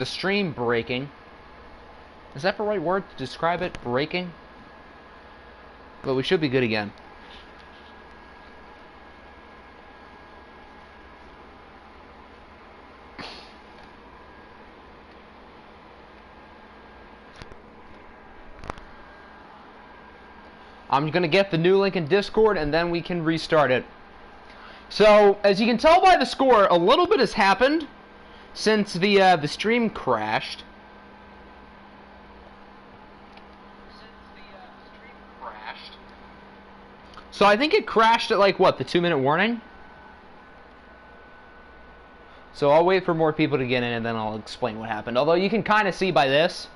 The stream breaking. Is that the right word to describe it? Breaking? But we should be good again. I'm going to get the new link in Discord, and then we can restart it. So, as you can tell by the score, a little bit has happened since the stream crashed. So I think it crashed at, like, what, the 2-minute warning? So I'll wait for more people to get in, and then I'll explain what happened. Although you can kind of see by this.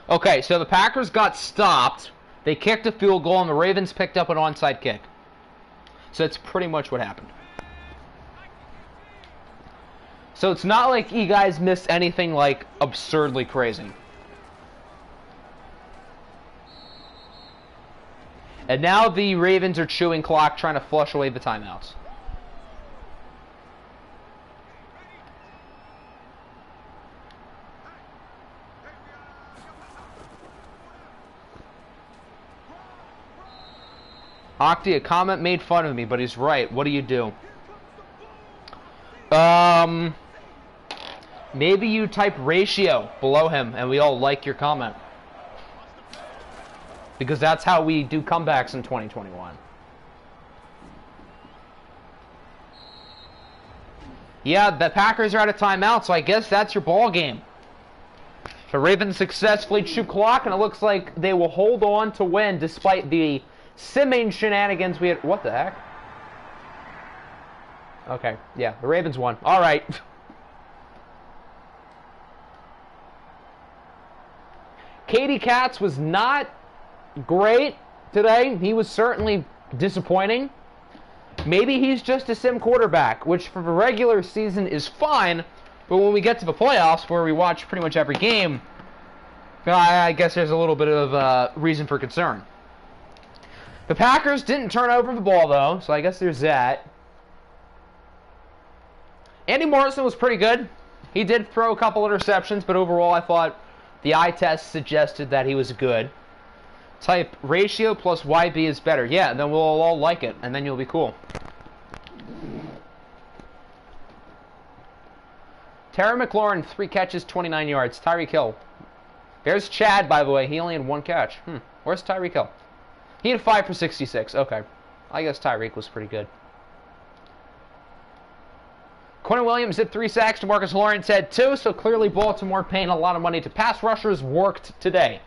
Okay, so the Packers got stopped. They kicked a field goal, and the Ravens picked up an onside kick. So that's pretty much what happened. So it's not like you guys missed anything, like, absurdly crazy. And now the Ravens are chewing clock, trying to flush away the timeouts. Octi, a comment made fun of me, but he's right. What do you do? Maybe you type ratio below him, and we all like your comment. Because that's how we do comebacks in 2021. Yeah, the Packers are out of timeout, so I guess that's your ball game. The Ravens successfully chew clock, and it looks like they will hold on to win despite the simming shenanigans we had. What the heck? Okay, yeah, the Ravens won. All right. Katie Katz was not great today. He was certainly disappointing. Maybe he's just a sim quarterback, which for the regular season is fine, but when we get to the playoffs, where we watch pretty much every game, I guess there's a little bit of reason for concern. The Packers didn't turn over the ball, though, so I guess there's that. Andy Morrison was pretty good. He did throw a couple interceptions, but overall I thought the eye test suggested that he was good. Type ratio plus YB is better. Yeah, then we'll all like it, and then you'll be cool. Terry McLaurin, 3 catches, 29 yards. Tyreek Hill. There's Chad, by the way. He only had 1 catch. Where's Tyreek Hill? He had 5 for 66. Okay. I guess Tyreek was pretty good. Quentin Williams did 3 sacks. DeMarcus Lawrence had 2, so clearly Baltimore paying a lot of money to pass rushers worked today.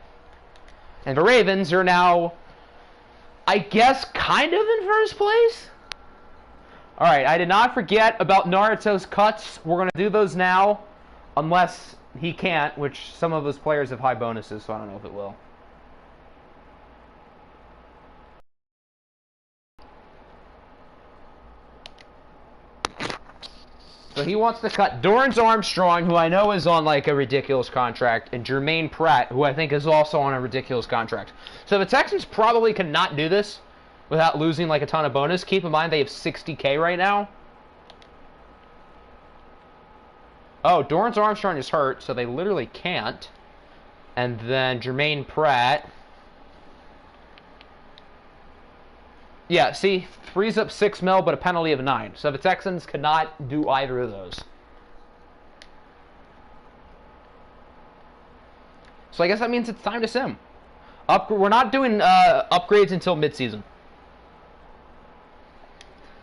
And the Ravens are now, I guess, kind of in first place? Alright, I did not forget about Naruto's cuts. We're going to do those now, unless he can't, which some of those players have high bonuses, so I don't know if it will. So he wants to cut Dorrance Armstrong, who I know is on like a ridiculous contract, and Jermaine Pratt, who I think is also on a ridiculous contract. So the Texans probably cannot do this without losing like a ton of bonus. Keep in mind they have 60K right now. Oh, Dorrance Armstrong is hurt, so they literally can't. And then Jermaine Pratt. Yeah, see, frees up 6 mil, but a penalty of 9. So the Texans cannot do either of those. So I guess that means it's time to sim. We're not doing upgrades until midseason.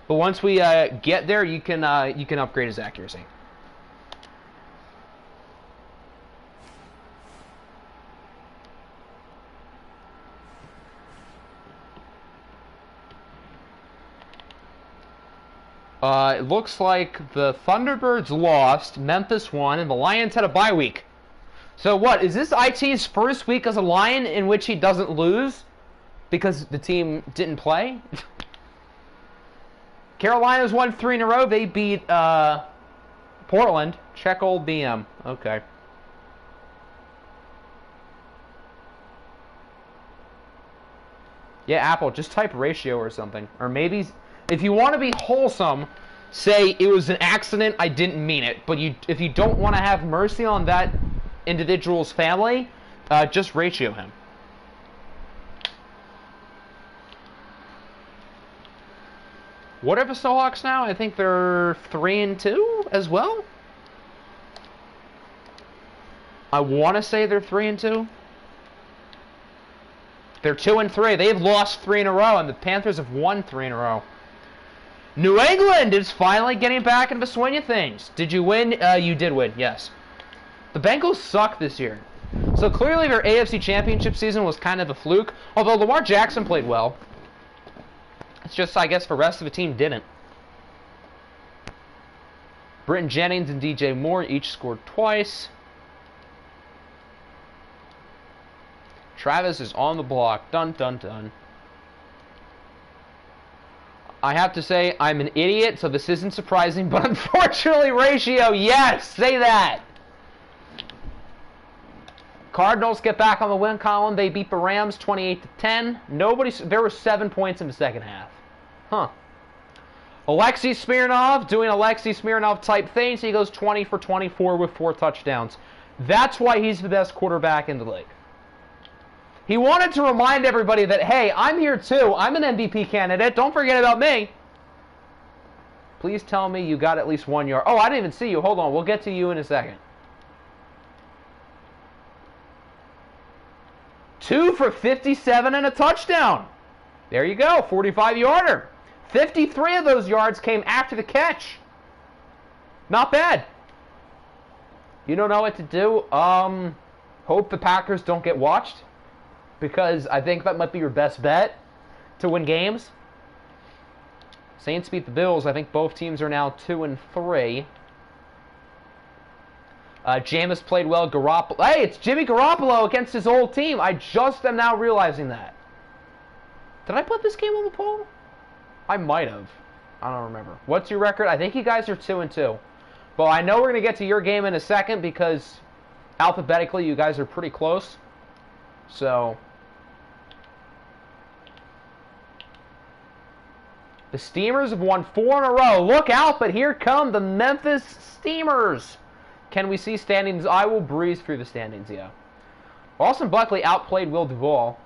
But once we get there, you can upgrade his accuracy. It looks like the Thunderbirds lost, Memphis won, and the Lions had a bye week. So what, is this IT's first week as a Lion in which he doesn't lose because the team didn't play? Carolina's won 3 in a row. They beat Portland. Check old BM. Okay. Yeah, Apple, just type ratio or something. Or maybe, if you want to be wholesome, say it was an accident, I didn't mean it. But if you don't want to have mercy on that individual's family, just ratio him. What are the Seahawks now? I think they're 3-2 as well. I want to say they're 3-2. They're 2-3. They've lost 3 in a row, and the Panthers have won 3 in a row. New England is finally getting back into the swing of things. Did you win? You did win, yes. The Bengals suck this year. So clearly their AFC Championship season was kind of a fluke, although Lamar Jackson played well. It's just, I guess, the rest of the team didn't. Britton Jennings and DJ Moore each scored twice. Travis is on the block. Dun, dun, dun. I have to say, I'm an idiot, so this isn't surprising, but unfortunately, ratio, yes, say that. Cardinals get back on the win column. They beat the Rams 28-10. There were 7 points in the second half. Huh. Alexei Smirnov doing Alexei Smirnov type things. He goes 20 for 24 with 4 touchdowns. That's why he's the best quarterback in the league. He wanted to remind everybody that, hey, I'm here too. I'm an MVP candidate. Don't forget about me. Please tell me you got at least 1 yard. Oh, I didn't even see you. Hold on. We'll get to you in a second. 2 for 57 and a touchdown. There you go. 45-yarder. 53 of those yards came after the catch. Not bad. You don't know what to do? Hope the Packers don't get watched, because I think that might be your best bet to win games. Saints beat the Bills. I think both teams are now 2-3. Jameis played well. Garoppolo. Hey, it's Jimmy Garoppolo against his old team. I just am now realizing that. Did I put this game on the poll? I might have. I don't remember. What's your record? I think you guys are 2-2. But I know we're going to get to your game in a second because alphabetically you guys are pretty close. So the Steamers have won 4 in a row. Look out, but here come the Memphis Steamers. Can we see standings? I will breeze through the standings, yeah. Austin Buckley outplayed Will Duvall.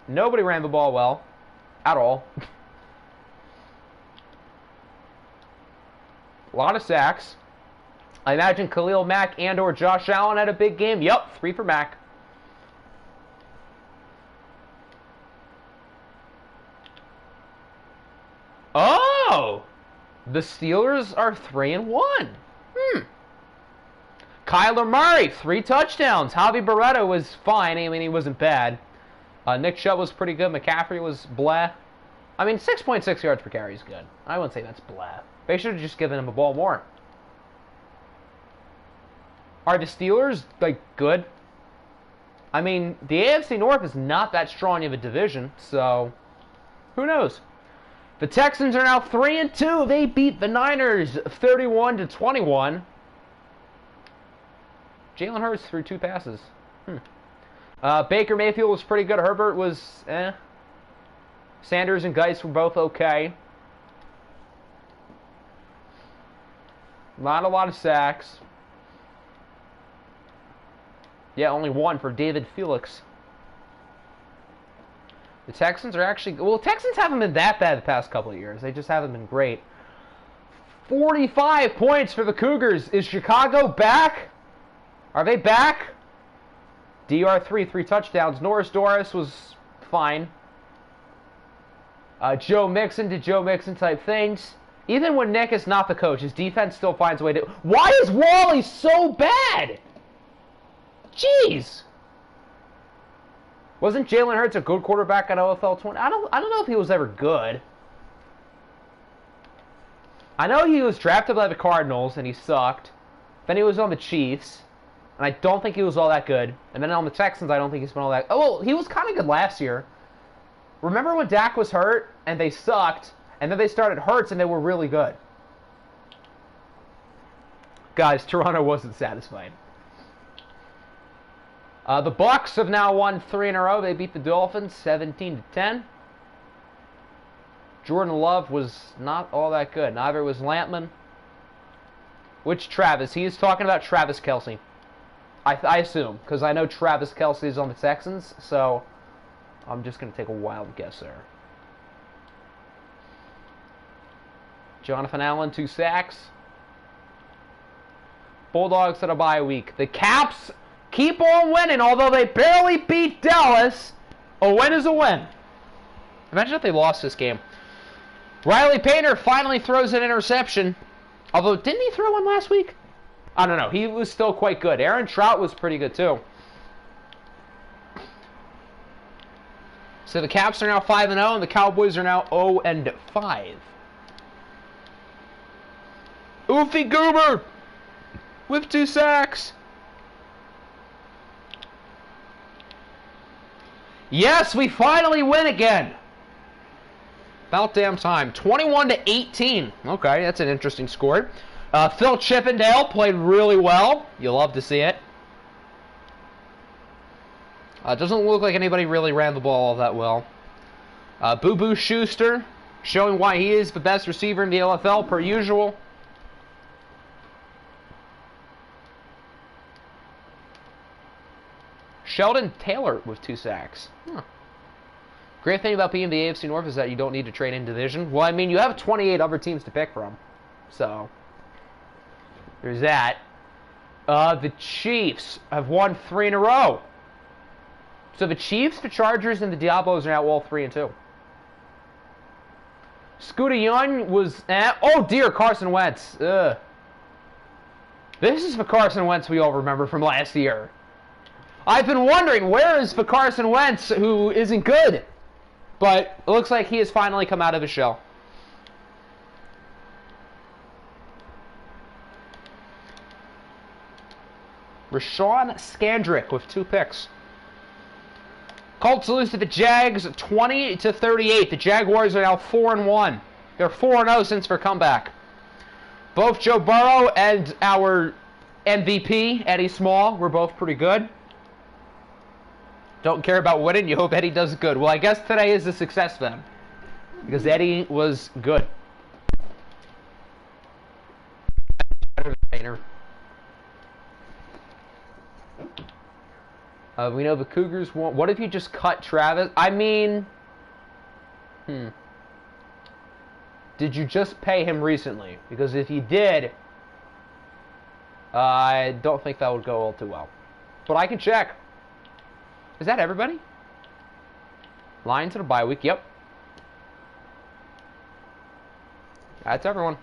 Nobody ran the ball well. At all. A lot of sacks. I imagine Khalil Mack and or Josh Allen had a big game. Yep, 3 for Mack. Oh! The Steelers are 3-1. Kyler Murray, 3 touchdowns. Javi Beretta was fine. I mean, he wasn't bad. Nick Chubb was pretty good. McCaffrey was blah. I mean, 6.6 yards per carry is good. I wouldn't say that's blah. They should have just given him a ball more. Are the Steelers, like, good? I mean, the AFC North is not that strong of a division, so who knows? The Texans are now 3-2. They beat the Niners 31-21. Jalen Hurts threw 2 passes. Baker Mayfield was pretty good. Herbert was eh. Sanders and Geis were both okay. Not a lot of sacks. Yeah, only 1 for David Felix. The Texans are actually... Well, Texans haven't been that bad the past couple of years. They just haven't been great. 45 points for the Cougars. Is Chicago back? Are they back? DR3, 3 touchdowns. Norris Doris was fine. Joe Mixon did Joe Mixon type things. Even when Nick is not the coach, his defense still finds a way to... Why is Wally so bad? Jeez. Wasn't Jalen Hurts a good quarterback at OFL 20? I don't know if he was ever good. I know he was drafted by the Cardinals and he sucked. Then he was on the Chiefs, and I don't think he was all that good. And then on the Texans, I don't think he's been all that... Oh, well, he was kind of good last year. Remember when Dak was hurt and they sucked, And then they started Hurts, and they were really good. Guys, Toronto wasn't satisfied. The Bucks have now won 3 in a row. They beat the Dolphins 17-10. Jordan Love was not all that good. Neither was Lampman. Which Travis? He is talking about Travis Kelce. I assume, because I know Travis Kelce is on the Texans, so I'm just going to take a wild guess there. Jonathan Allen, 2 sacks. Bulldogs had a bye week. The Caps keep on winning, although they barely beat Dallas. A win is a win. Imagine if they lost this game. Riley Painter finally throws an interception. Although, didn't he throw one last week? I don't know. He was still quite good. Aaron Trout was pretty good, too. So the Caps are now 5-0, and the Cowboys are now 0-5. Oofy Goober with 2 sacks. Yes, we finally win again. About damn time. 21-18. Okay, that's an interesting score. Phil Chippendale played really well. You love to see it. Doesn't look like anybody really ran the ball all that well. Boo Boo Schuster showing why he is the best receiver in the OFL per usual. Sheldon Taylor with 2 sacks. Huh. Great thing about being the AFC North is that you don't need to trade in division. Well, I mean, you have 28 other teams to pick from. So, there's that. The Chiefs have won 3 in a row. So the Chiefs, the Chargers, and the Diablos are now all 3-2. Scooter Young was... oh, dear, Carson Wentz. Ugh. This is the Carson Wentz we all remember from last year. I've been wondering, where is the Carson Wentz who isn't good? But it looks like he has finally come out of his shell. Rashawn Scandrick with 2 picks. Colts lose to the Jags 20-38. The Jaguars are now 4-1. They're 4-0 since their comeback. Both Joe Burrow and our MVP, Eddie Small, were both pretty good. Don't care about winning. You hope Eddie does good. Well, I guess today is a success then, because Eddie was good. We know the Cougars won't. What if you just cut Travis? I mean, did you just pay him recently? Because if you did, I don't think that would go all too well. But I can check. Is that everybody? Lions in a bye week. Yep. That's everyone.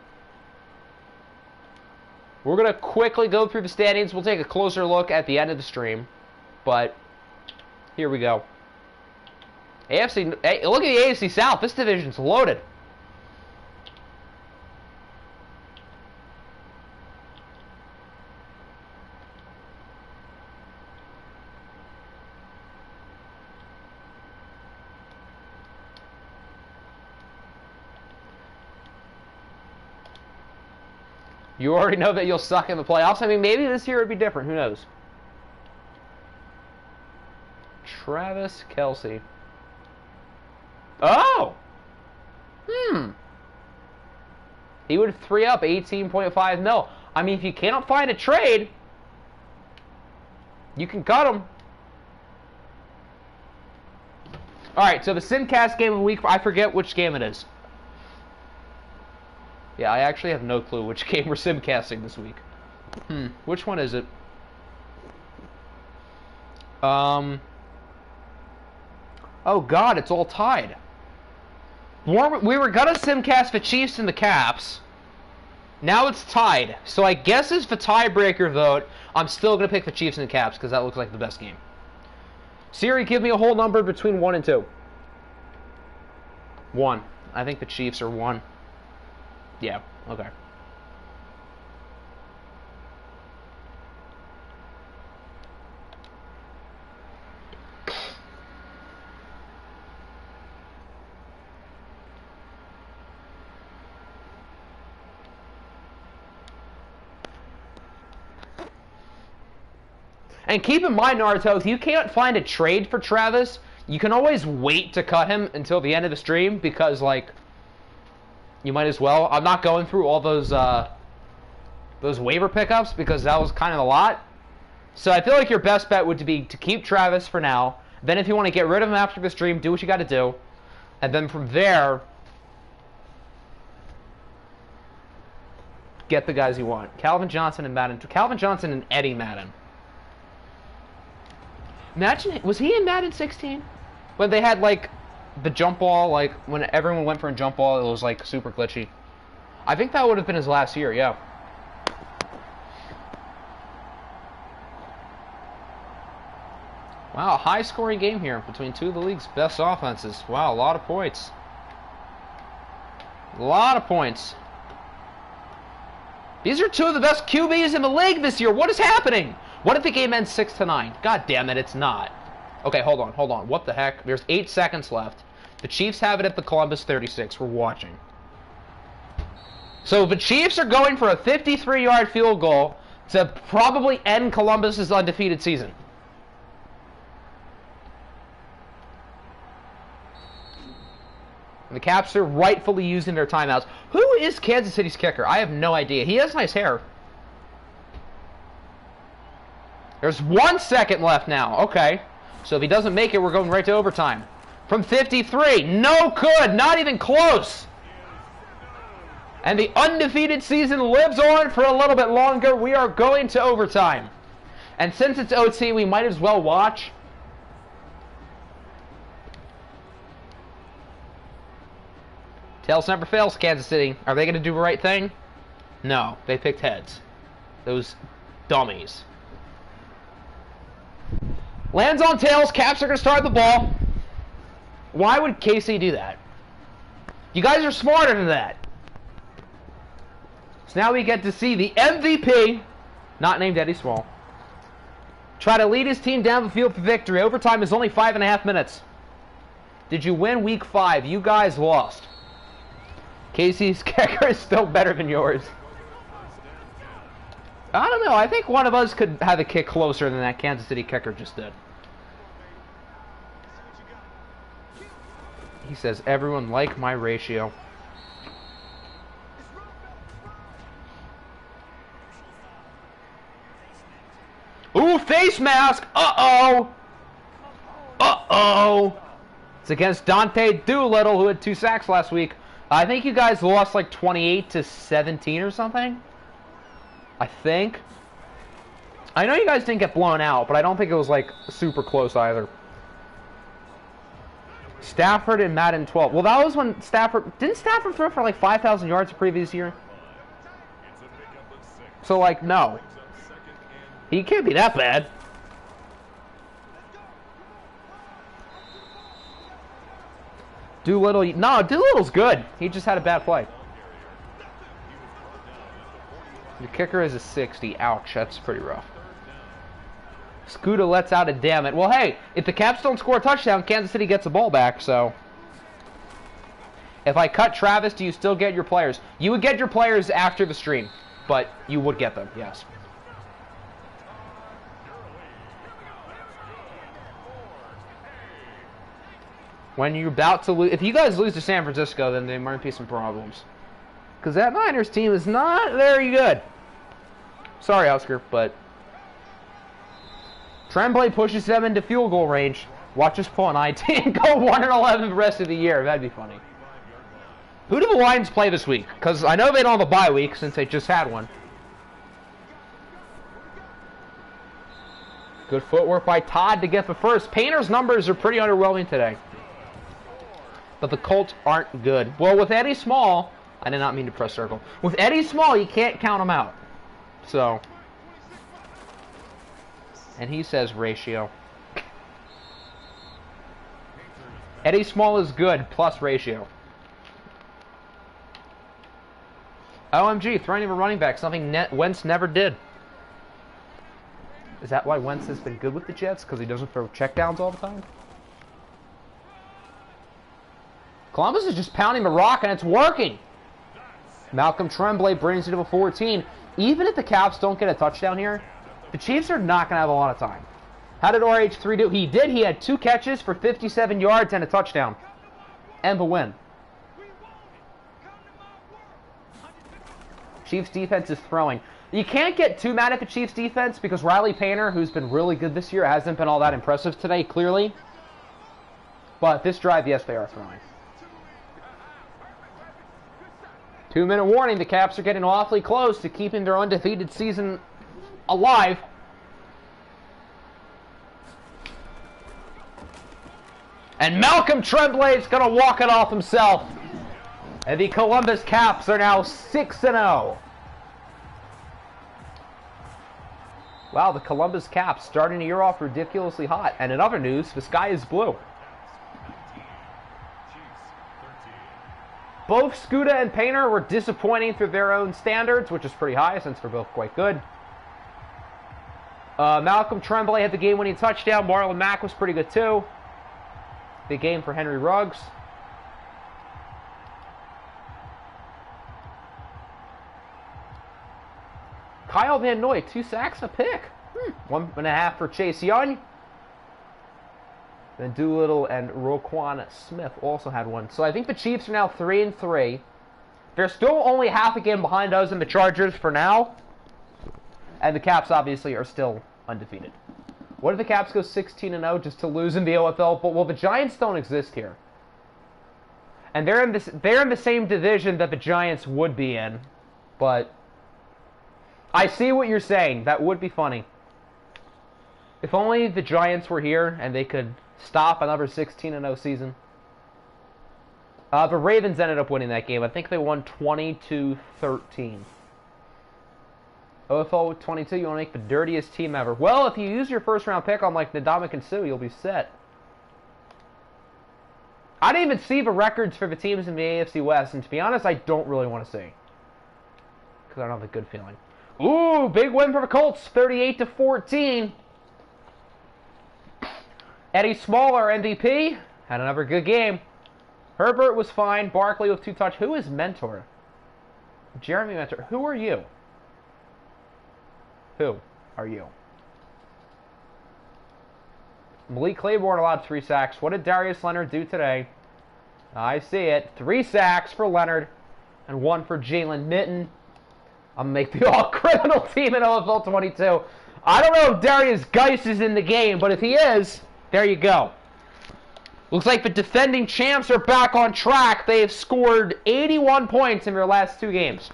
We're going to quickly go through the standings. We'll take a closer look at the end of the stream. But here we go. AFC. Hey, look at the AFC South. This division's loaded. You already know that you'll suck in the playoffs. I mean, maybe this year would be different. Who knows? Travis Kelce. Oh! He would 3-up 18.5 mil. I mean, if you can't find a trade, you can cut him. Alright, so the Simcast game of the week, I forget which game it is. Yeah, I actually have no clue which game we're simcasting this week. Which one is it? Oh god, it's all tied. We were gonna simcast the Chiefs and the Caps. Now it's tied. So I guess as the tiebreaker vote, I'm still gonna pick the Chiefs and the Caps because that looks like the best game. Siri, give me a whole number between 1 and 2. 1. I think the Chiefs are 1. Yeah, okay. And keep in mind, Naruto, if you can't find a trade for Travis, you can always wait to cut him until the end of the stream because, like, you might as well. I'm not going through all those waiver pickups because that was kind of a lot. So I feel like your best bet would be to keep Travis for now. Then if you want to get rid of him after the stream, do what you got to do. And then from there, get the guys you want. Calvin Johnson and Madden. Calvin Johnson and Eddie Madden. Imagine, was he in Madden 16? When they had, like, the jump ball, like, when everyone went for a jump ball, it was, like, super glitchy. I think that would have been his last year, yeah. Wow, high-scoring game here between two of the league's best offenses. Wow, a lot of points. A lot of points. These are two of the best QBs in the league this year. What is happening? What if the game ends 6-9? God damn it, it's not. Okay, hold on. What the heck? There's 8 seconds left. The Chiefs have it at the Columbus 36. We're watching. So the Chiefs are going for a 53-yard field goal to probably end Columbus's undefeated season. And the Caps are rightfully using their timeouts. Who is Kansas City's kicker? I have no idea. He has nice hair. There's 1 second left now. Okay. So if he doesn't make it, we're going right to overtime. From 53. No good. Not even close. And the undefeated season lives on for a little bit longer. We are going to overtime. And since it's OT, we might as well watch. Tails never fails, Kansas City. Are they going to do the right thing? No. They picked heads. Those dummies. Lands on tails. Caps are going to start the ball. Why would KC do that? You guys are smarter than that. So now we get to see the MVP, not named Eddie Small, try to lead his team down the field for victory. Overtime is only 5.5 minutes. Did you win week 5? You guys lost. KC's kicker is still better than yours. I don't know. I think one of us could have a kick closer than that Kansas City kicker just did. He says, everyone like my ratio. Ooh, face mask! Uh-oh! Uh-oh! It's against Dante Doolittle, who had 2 sacks last week. I think you guys lost like 28-17 or something. I think. I know you guys didn't get blown out, but I don't think it was like super close either. Stafford in Madden 12. Well, that was when didn't Stafford throw for like 5,000 yards the previous year? So like, no. He can't be that bad. Doolittle, no, Doolittle's good. He just had a bad play. The kicker is a 60. Ouch, that's pretty rough. Scooter lets out a damn it. Well, hey, if the Caps don't score a touchdown, Kansas City gets the ball back, so. If I cut Travis, do you still get your players? You would get your players after the stream, but you would get them, yes. When you're about to lose, if you guys lose to San Francisco, then there might be some problems. Because that Niners team is not very good. Sorry, Oscar, but Tremblay pushes them into field goal range. Watch us pull an IT and go 1-11 the rest of the year. That'd be funny. Who do the Lions play this week? Because I know they don't have a bye week since they just had one. Good footwork by Todd to get the first. Painter's numbers are pretty underwhelming today. But the Colts aren't good. Well, with Eddie Small, I did not mean to press circle. With Eddie Small, you can't count him out. So. And he says ratio. Eddie Small is good, plus ratio. OMG, throwing him a running back, something Wentz never did. Is that why Wentz has been good with the Jets? Because he doesn't throw checkdowns all the time? Columbus is just pounding the rock, and it's working. Malcolm Tremblay brings it to a 14. Even if the Caps don't get a touchdown here, The Chiefs are not going to have a lot of time. How did RH3 do? He did. He had 2 catches for 57 yards and a touchdown. And the win. Chiefs defense is throwing. You can't get too mad at the Chiefs defense because Riley Painter, who's been really good this year, hasn't been all that impressive today, clearly. But this drive, yes, they are throwing. 2-minute warning. The Caps are getting awfully close to keeping their undefeated season alive. And Malcolm Tremblay is going to walk it off himself. And the Columbus Caps are now 6-0. Wow, the Columbus Caps starting the year off ridiculously hot. And in other news, the sky is blue. Both Scuda and Painter were disappointing through their own standards, which is pretty high since they're both quite good. Malcolm Tremblay had the game-winning touchdown. Marlon Mack was pretty good too. Big game for Henry Ruggs. Kyle Van Noy, 2 sacks, a pick. 1.5 for Chase Young. Then Doolittle and Roquan Smith also had 1. So I think the Chiefs are now 3-3. They're still only half a game behind us and the Chargers for now. And the Caps obviously are still undefeated. What if the Caps go 16-0 just to lose in the OFL? But well, the Giants don't exist here. And they're in the same division that the Giants would be in. But I see what you're saying. That would be funny. If only the Giants were here and they could stop another 16-0 season. The Ravens ended up winning that game. I think they won 20-13. OFL with 22, you want to make the dirtiest team ever. Well, if you use your first-round pick on, like, Ndamukong Suh, you'll be set. I didn't even see the records for the teams in the AFC West, and to be honest, I don't really want to see. Because I don't have a good feeling. Ooh, big win for the Colts, 38-14. Eddie Smaller, MVP, had another good game. Herbert was fine. Barkley with 2 touchdowns. Who is Mentor? Jeremy Mentor. Who are you? Who are you? Malik Claiborne allowed 3 sacks. What did Darius Leonard do today? I see it. 3 sacks for Leonard and 1 for Jalen Mitten. I'm going to make the all-criminal team in OFL 22. I don't know if Darius Geis is in the game, but if he is, there you go. Looks like the defending champs are back on track. They have scored 81 points in their last 2 games.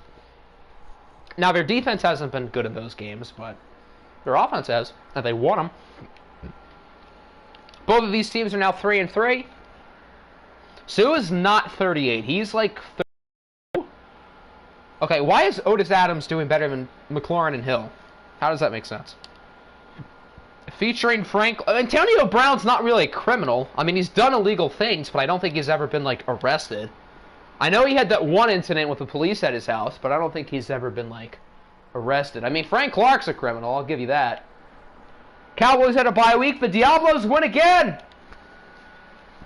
Now, their defense hasn't been good in those games, but their offense has, and they won them. Both of these teams are now 3-3. Sue is not 38. He's like 32. Okay, why is Otis Adams doing better than McLaurin and Hill? How does that make sense? Featuring Frank... Antonio Brown's not really a criminal. I mean, he's done illegal things, but I don't think he's ever been, like, arrested. I know he had that one incident with the police at his house, but I don't think he's ever been, like, arrested. I mean, Frank Clark's a criminal, I'll give you that. Cowboys had a bye week, the Diablos win again!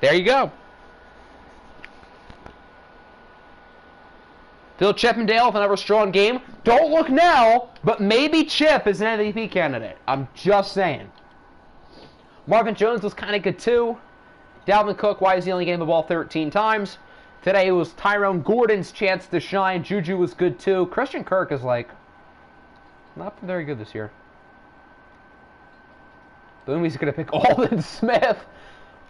There you go. Phil Chippendale with another strong game. Don't look now, but maybe Chip is an MVP candidate. I'm just saying. Marvin Jones was kind of good too. Dalvin Cook, why is he only getting the ball 13 times? Today it was Tyrone Gordon's chance to shine. Juju was good too. Christian Kirk is like, not very good this year. Boomy's going to pick Alden Smith.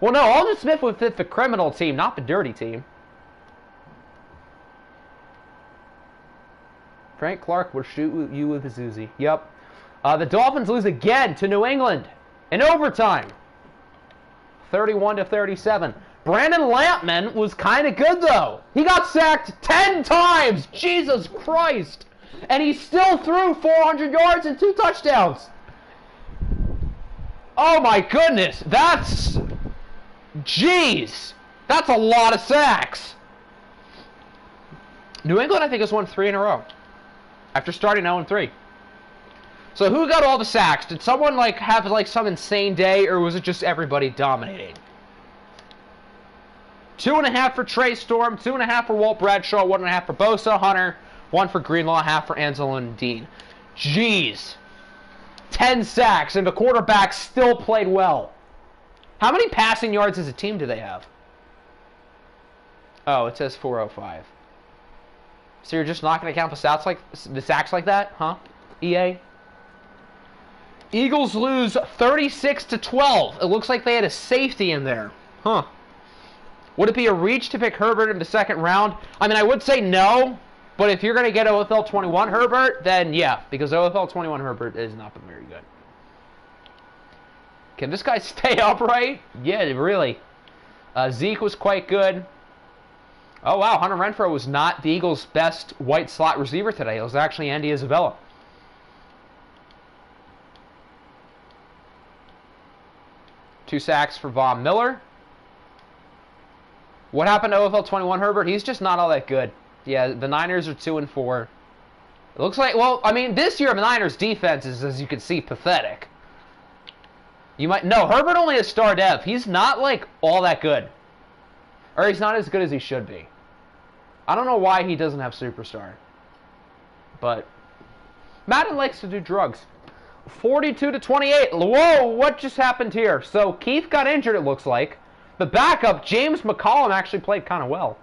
Well, no, Alden Smith would fit the criminal team, not the dirty team. Frank Clark will shoot you with his Uzi. Yep. The Dolphins lose again to New England in overtime. 31-37. Brandon Lampman was kind of good, though. He got sacked 10 times. Jesus Christ. And he still threw 400 yards and 2 touchdowns. Oh, my goodness. That's... Jeez. That's a lot of sacks. New England, I think, has won 3 in a row. After starting 0-3. So who got all the sacks? Did someone like have like some insane day, or was it just everybody dominating? 2.5 for Trey Storm, 2.5 for Walt Bradshaw, 1.5 for Bosa Hunter, 1 for Greenlaw, 0.5 for Ansel and Dean. Jeez. 10 sacks, and the quarterback still played well. How many passing yards as a team do they have? Oh, it says 405. So you're just not going to count the sacks like that, huh? EA? Eagles lose 36-12. It looks like they had a safety in there. Huh. Would it be a reach to pick Herbert in the second round? I mean, I would say no, but if you're going to get OFL 21 Herbert, then yeah, because OFL 21 Herbert has not been very good. Can this guy stay upright? Yeah, really. Zeke was quite good. Oh, wow, Hunter Renfrow was not the Eagles' best white slot receiver today. It was actually Andy Isabella. Two sacks for Von Miller. What happened to OFL 21 Herbert? He's just not all that good. Yeah, the Niners are 2-4. It looks like, well, I mean, this year the Niners' defense is, as you can see, pathetic. No, Herbert only has star dev. He's not, like, all that good. Or he's not as good as he should be. I don't know why he doesn't have superstar. But Madden likes to do drugs. 42-28. Whoa, what just happened here? So Keith got injured, it looks like. The backup, James McCollum, actually played kind of well.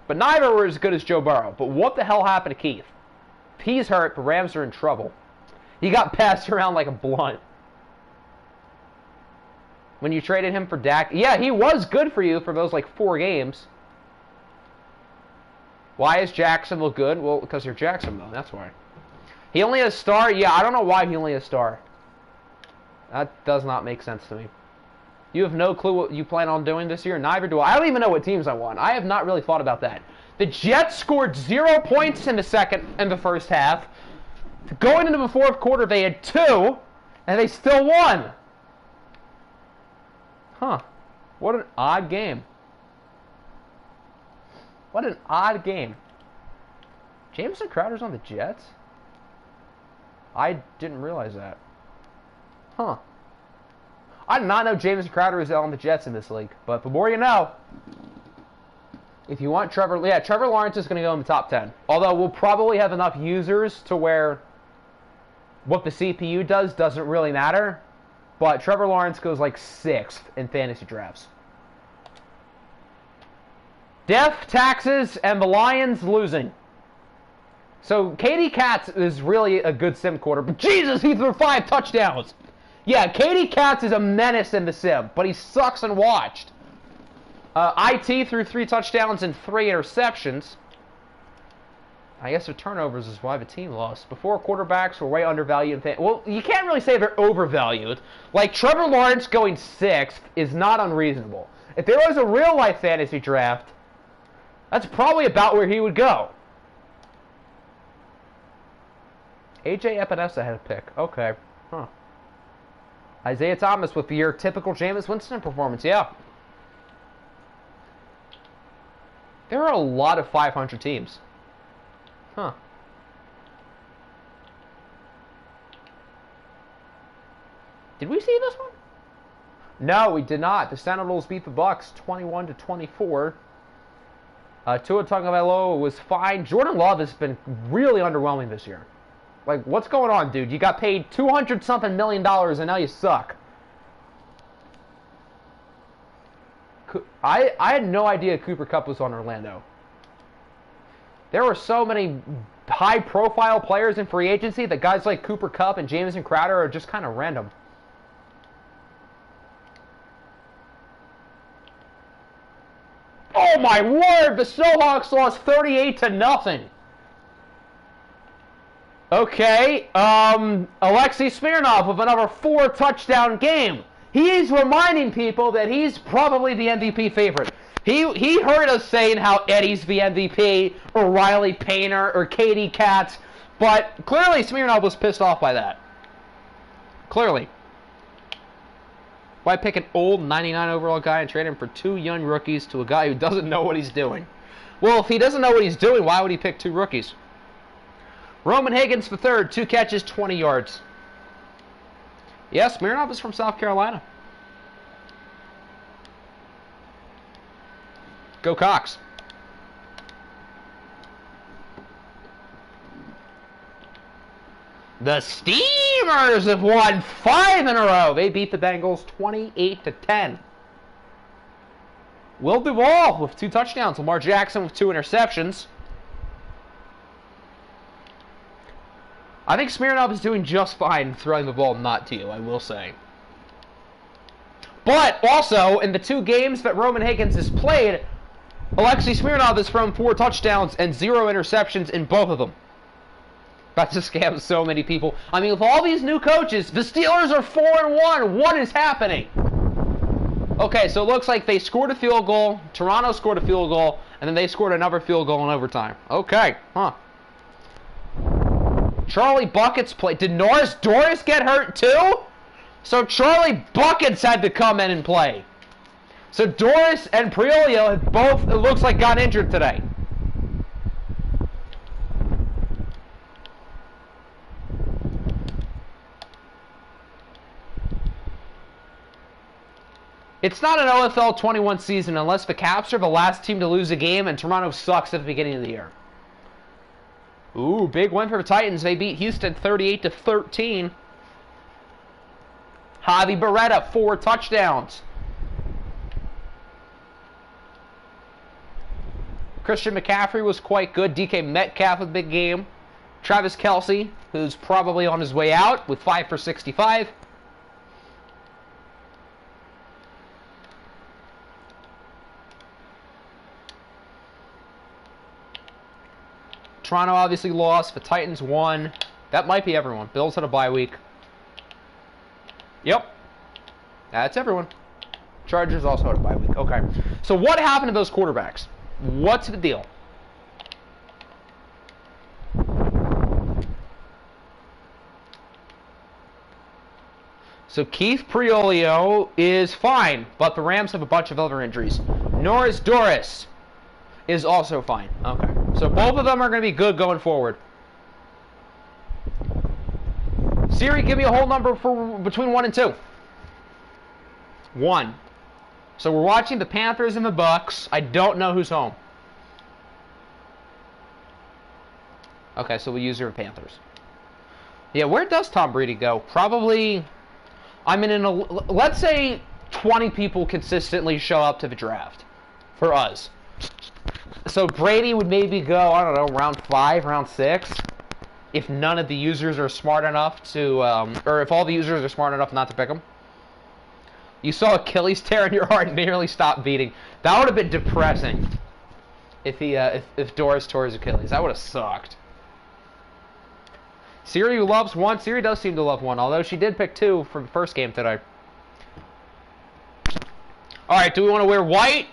But neither were as good as Joe Burrow. But what the hell happened to Keith? He's hurt, but Rams are in trouble. He got passed around like a blunt. When you traded him for Dak. Yeah, he was good for you for those, like, 4 games. Why is Jacksonville good? Well, because you're Jacksonville, that's why. He only has star? Yeah, I don't know why he only has star. That does not make sense to me. You have no clue what you plan on doing this year? Neither do I. I don't even know what teams I want. I have not really thought about that. The Jets scored 0 points in the first half. Going into the fourth quarter, they had 2, and they still won. Huh. What an odd game. What an odd game. Jameson Crowder's on the Jets? I didn't realize that. Huh. I did not know Jameson Crowder is on the Jets in this league. But the more you know. If you want Trevor... Yeah, Trevor Lawrence is going to go in the top 10. Although we'll probably have enough users to where what the CPU does doesn't really matter. But Trevor Lawrence goes like 6th in fantasy drafts. Death, taxes, and the Lions losing. So, Katie Katz is really a good sim quarter. But Jesus, he threw 5 touchdowns. Yeah, Katie Katz is a menace in the sim, but he sucks and watched. IT threw 3 touchdowns and 3 interceptions. I guess the turnovers is why the team lost. Before, quarterbacks were way undervalued. Well, you can't really say they're overvalued. Like, Trevor Lawrence going 6th is not unreasonable. If there was a real-life fantasy draft, that's probably about where he would go. AJ Epinesa had a pick. Okay. Huh. Isaiah Thomas with your typical Jameis Winston performance. Yeah. There are a lot of 500 teams. Huh. Did we see this one? No, we did not. The Senators beat the Bucks 21-24. Tua Tagovailoa was fine. Jordan Love has been really underwhelming this year. Like, what's going on, dude? You got paid $200-something million and now you suck. I had no idea Cooper Kupp was on Orlando. There were so many high-profile players in free agency that guys like Cooper Kupp and Jameson Crowder are just kind of random. Oh my word! The Seahawks lost 38-0. Okay, Alexei Smirnov with another 4-touchdown game. He's reminding people that he's probably the MVP favorite. He heard us saying how Eddie's the MVP, or Riley Painter, or Katie Katz, but clearly Smirnov was pissed off by that. Clearly. Why pick an old 99 overall guy and trade him for 2 young rookies to a guy who doesn't know what he's doing? Well, if he doesn't know what he's doing, why would he pick 2 rookies? Roman Higgins the third, 2 catches, 20 yards. Yeah, Smirnov is from South Carolina. Go Cox. The Steelers Steamers have won 5 in a row. They beat the Bengals 28-10. Will Duvall with 2 touchdowns. Lamar Jackson with 2 interceptions. I think Smirnoff is doing just fine throwing the ball not to you, I will say. But also, in the 2 games that Roman Higgins has played, Alexei Smirnoff has thrown 4 touchdowns and 0 interceptions in both of them. About to scam so many people. I mean, with all these new coaches, the Steelers are 4-1. What is happening? Okay, so it looks like they scored a field goal, Toronto scored a field goal, and then they scored another field goal in overtime. Okay, huh. Charlie Buckets played. Did Norris Doris get hurt too? So Charlie Buckets had to come in and play. So Doris and Priolio have both, it looks like, got injured today. It's not an OFL 21 season unless the Caps are the last team to lose a game and Toronto sucks at the beginning of the year. Ooh, big win for the Titans. They beat Houston 38-13. Javi Beretta, 4 touchdowns. Christian McCaffrey was quite good. DK Metcalf with a big game. Travis Kelce, who's probably on his way out, with 5 for 65. Toronto obviously lost. The Titans won. That might be everyone. Bills had a bye week. Yep. That's everyone. Chargers also had a bye week. Okay. So what happened to those quarterbacks? What's the deal? So Keith Priolio is fine, but the Rams have a bunch of other injuries. Norris Doris is also fine. Okay. So both of them are going to be good going forward. Siri, give me a whole number for between 1 and 2. 1. So we're watching the Panthers and the Bucks. I don't know who's home. Okay, so we'll use your Panthers. Yeah, where does Tom Brady go? Probably, I mean, let's say 20 people consistently show up to the draft for us. So Brady would maybe go, I don't know, round 5, round 6, if none of the users are smart enough to, or if all the users are smart enough not to pick him. You saw Achilles tear in your heart and nearly stopped beating. That would have been depressing if if Doris tore his Achilles. That would have sucked. Siri loves 1. Siri does seem to love 1, although she did pick 2 for the first game today. All right, do we want to wear white,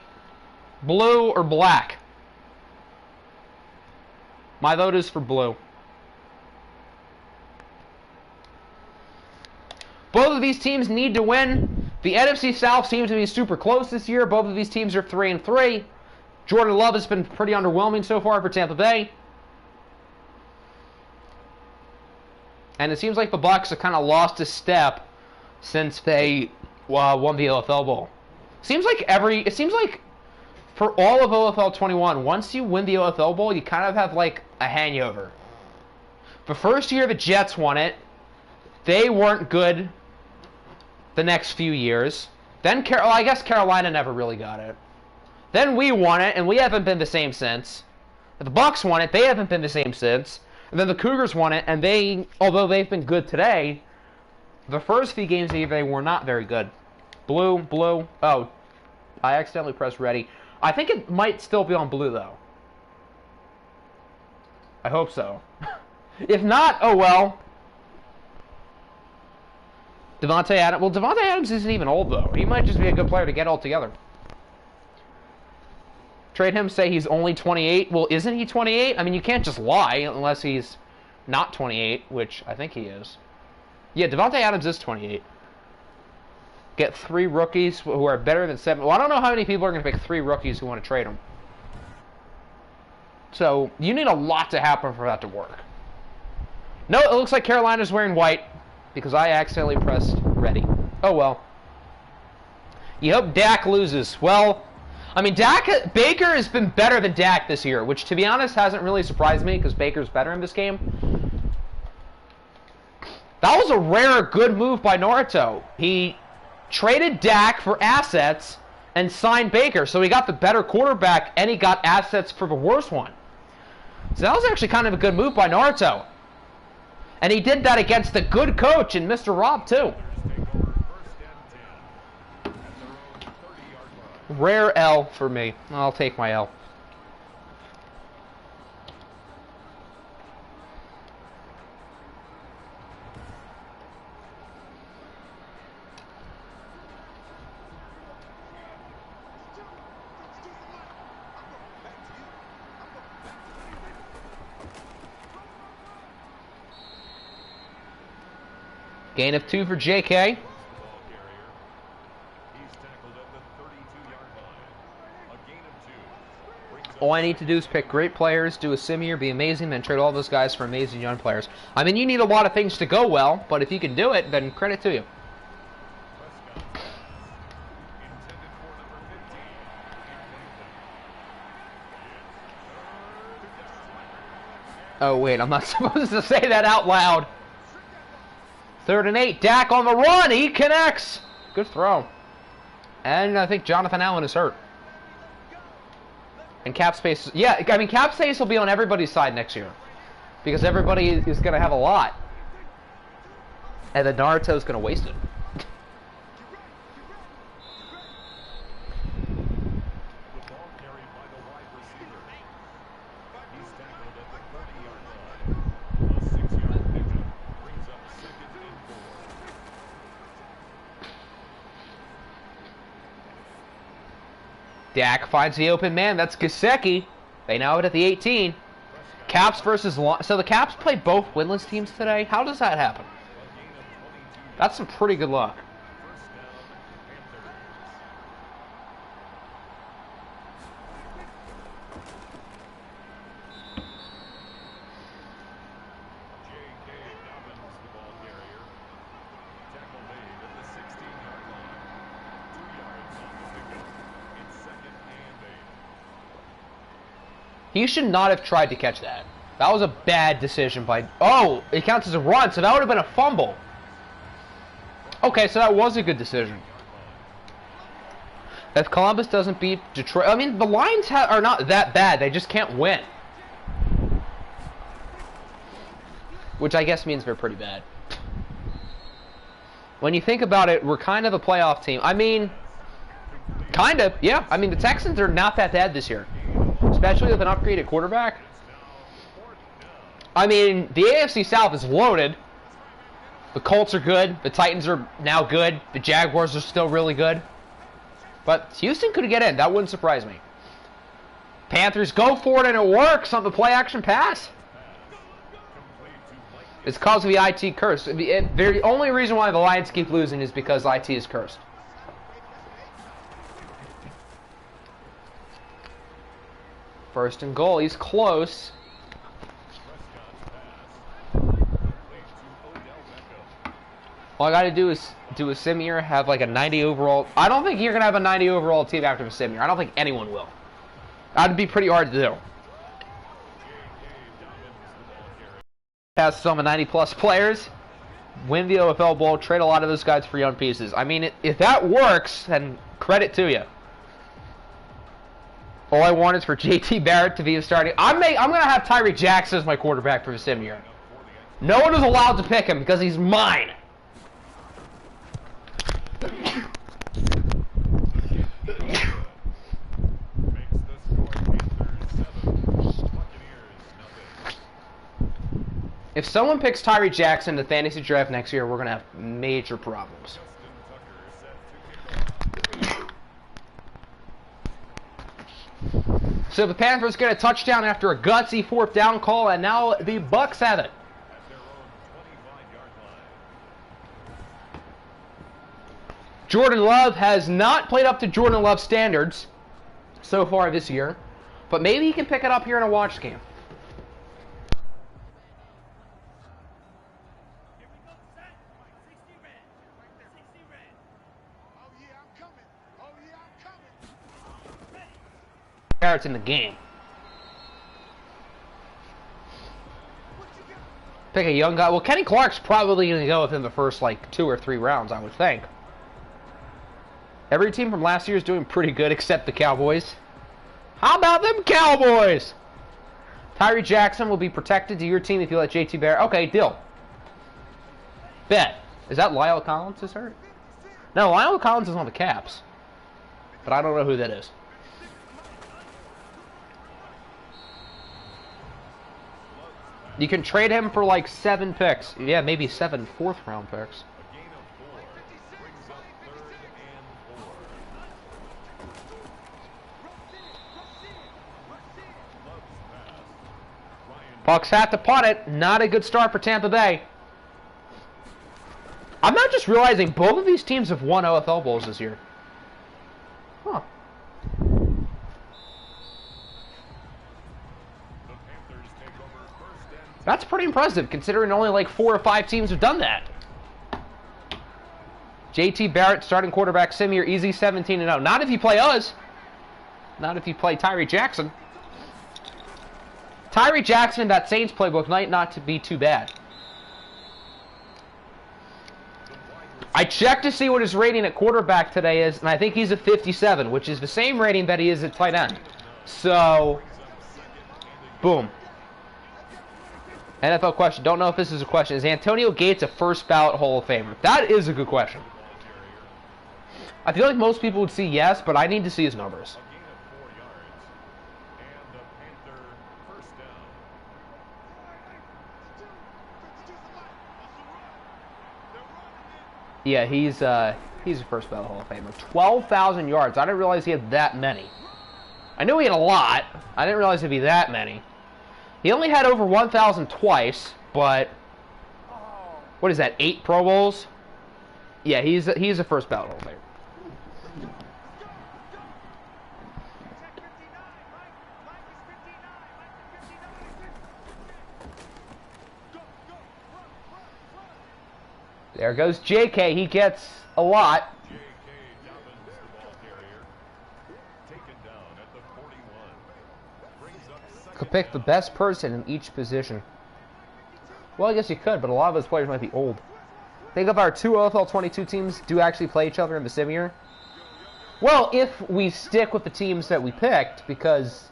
blue, or black? My vote is for blue. Both of these teams need to win. The NFC South seems to be super close this year. Both of these teams are 3-3. Jordan Love has been pretty underwhelming so far for Tampa Bay. And it seems like the Bucs have kind of lost a step since they won the OFL Bowl. It seems like for all of OFL 21, once you win the OFL Bowl, you kind of have like a hangover. The first year the Jets won it, they weren't good the next few years. Then, I guess Carolina never really got it. Then we won it, and we haven't been the same since. The Bucs won it, they haven't been the same since. And then the Cougars won it, and they, although they've been good today, the first few games they were not very good. Blue. Oh, I accidentally pressed ready. I think it might still be on blue, though. I hope so. If not, oh well. Devontae Adams. Well, Devontae Adams isn't even old, though. He might just be a good player to get all together. Trade him, say he's only 28. Well, isn't he 28? I mean, you can't just lie unless he's not 28, which I think he is. Yeah, Devontae Adams is 28. Get 3 rookies who are better than 7. Well, I don't know how many people are going to pick 3 rookies who want to trade them. So, you need a lot to happen for that to work. No, it looks like Carolina's wearing white because I accidentally pressed ready. Oh, well. You hope Dak loses. Well, I mean, Baker has been better than Dak this year, which, to be honest, hasn't really surprised me because Baker's better in this game. That was a rare good move by Naruto. He traded Dak for assets and signed Baker, so he got the better quarterback and he got assets for the worse one. So that was actually kind of a good move by Naruto. And he did that against the good coach in Mr. Rob, too. Rare L for me. I'll take my L. Gain of 2 for JK. All I need to do is pick great players, do a sim year, be amazing, then trade all those guys for amazing young players. I mean, you need a lot of things to go well, but if you can do it, then credit to you. Oh, wait, I'm not supposed to say that out loud. 3rd and 8, Dak on the run, he connects. Good throw. And I think Jonathan Allen is hurt. And cap space, yeah, I mean, cap space will be on everybody's side next year. Because everybody is going to have a lot. And then Naruto's going to waste it. Dak finds the open man. That's Gesicki. They now have it at the 18. Caps versus... So the Caps play both winless teams today? How does that happen? That's some pretty good luck. He should not have tried to catch that. That was a bad decision by... Oh, it counts as a run, so that would have been a fumble. Okay, so that was a good decision. If Columbus doesn't beat Detroit... I mean, the Lions are not that bad. They just can't win. Which I guess means they're pretty bad. When you think about it, we're kind of a playoff team. I mean, kind of, yeah. I mean, the Texans are not that bad this year. Especially with an upgraded quarterback. I mean, the AFC South is loaded. The Colts are good. The Titans are now good. The Jaguars are still really good. But Houston could get in. That wouldn't surprise me. Panthers go for it and it works on the play action pass. It's because of the IT curse. The only reason why the Lions keep losing is because IT is cursed. First and goal. He's close. All I got to do is do a sim year, have like a 90 overall. I don't think you're going to have a 90 overall team after a sim year. I don't think anyone will. That'd be pretty hard to do. Pass some 90-plus players. Win the OFL Bowl. Trade a lot of those guys for young pieces. I mean, if that works, then credit to you. All I want is for JT Barrett to be the starting. I'm going to have Tyree Jackson as my quarterback for the sim year. No one is allowed to pick him because he's mine. If someone picks Tyree Jackson in the fantasy draft next year, we're going to have major problems. So the Panthers get a touchdown after a gutsy 4th down call, and now the Bucks have it. Jordan Love has not played up to Jordan Love standards so far this year, but maybe he can pick it up here in a watch game. Barrett's in the game. Pick a young guy. Well, Kenny Clark's probably going to go within the first, like, 2 or 3 rounds, I would think. Every team from last year is doing pretty good except the Cowboys. How about them Cowboys? Tyree Jackson will be protected to your team if you let JT Barrett. Okay, deal. Bet. Is that Lyle Collins is hurt? No, Lyle Collins is on the Caps. But I don't know who that is. You can trade him for like 7 picks. Yeah, maybe 7 fourth-round picks. Bucks have to punt it. Not a good start for Tampa Bay. I'm not just realizing both of these teams have won OFL Bowls this year. Huh. That's pretty impressive, considering only like 4 or 5 teams have done that. JT Barrett, starting quarterback, sim here, easy 17-0. Not if you play us. Not if you play Tyree Jackson. Tyree Jackson, that Saints playbook might not to be too bad. I checked to see what his rating at quarterback today is, and I think he's a 57, which is the same rating that he is at tight end. So, boom. NFL question. Don't know if this is a question. Is Antonio Gates a first ballot Hall of Famer? That is a good question. I feel like most people would see yes, but I need to see his numbers. Yeah, he's a first ballot Hall of Famer. 12,000 yards. I didn't realize he had that many. I knew he had a lot. I didn't realize it'd be that many. He only had over 1,000 twice, but what is that? 8 Pro Bowls? Yeah, he's a first ballot Hall of Famer. There goes JK. He gets a lot. Could pick the best person in each position. Well, I guess you could, but a lot of those players might be old. Think of our 2 OFL 22 teams do actually play each other in the sim year. Well, if we stick with the teams that we picked, because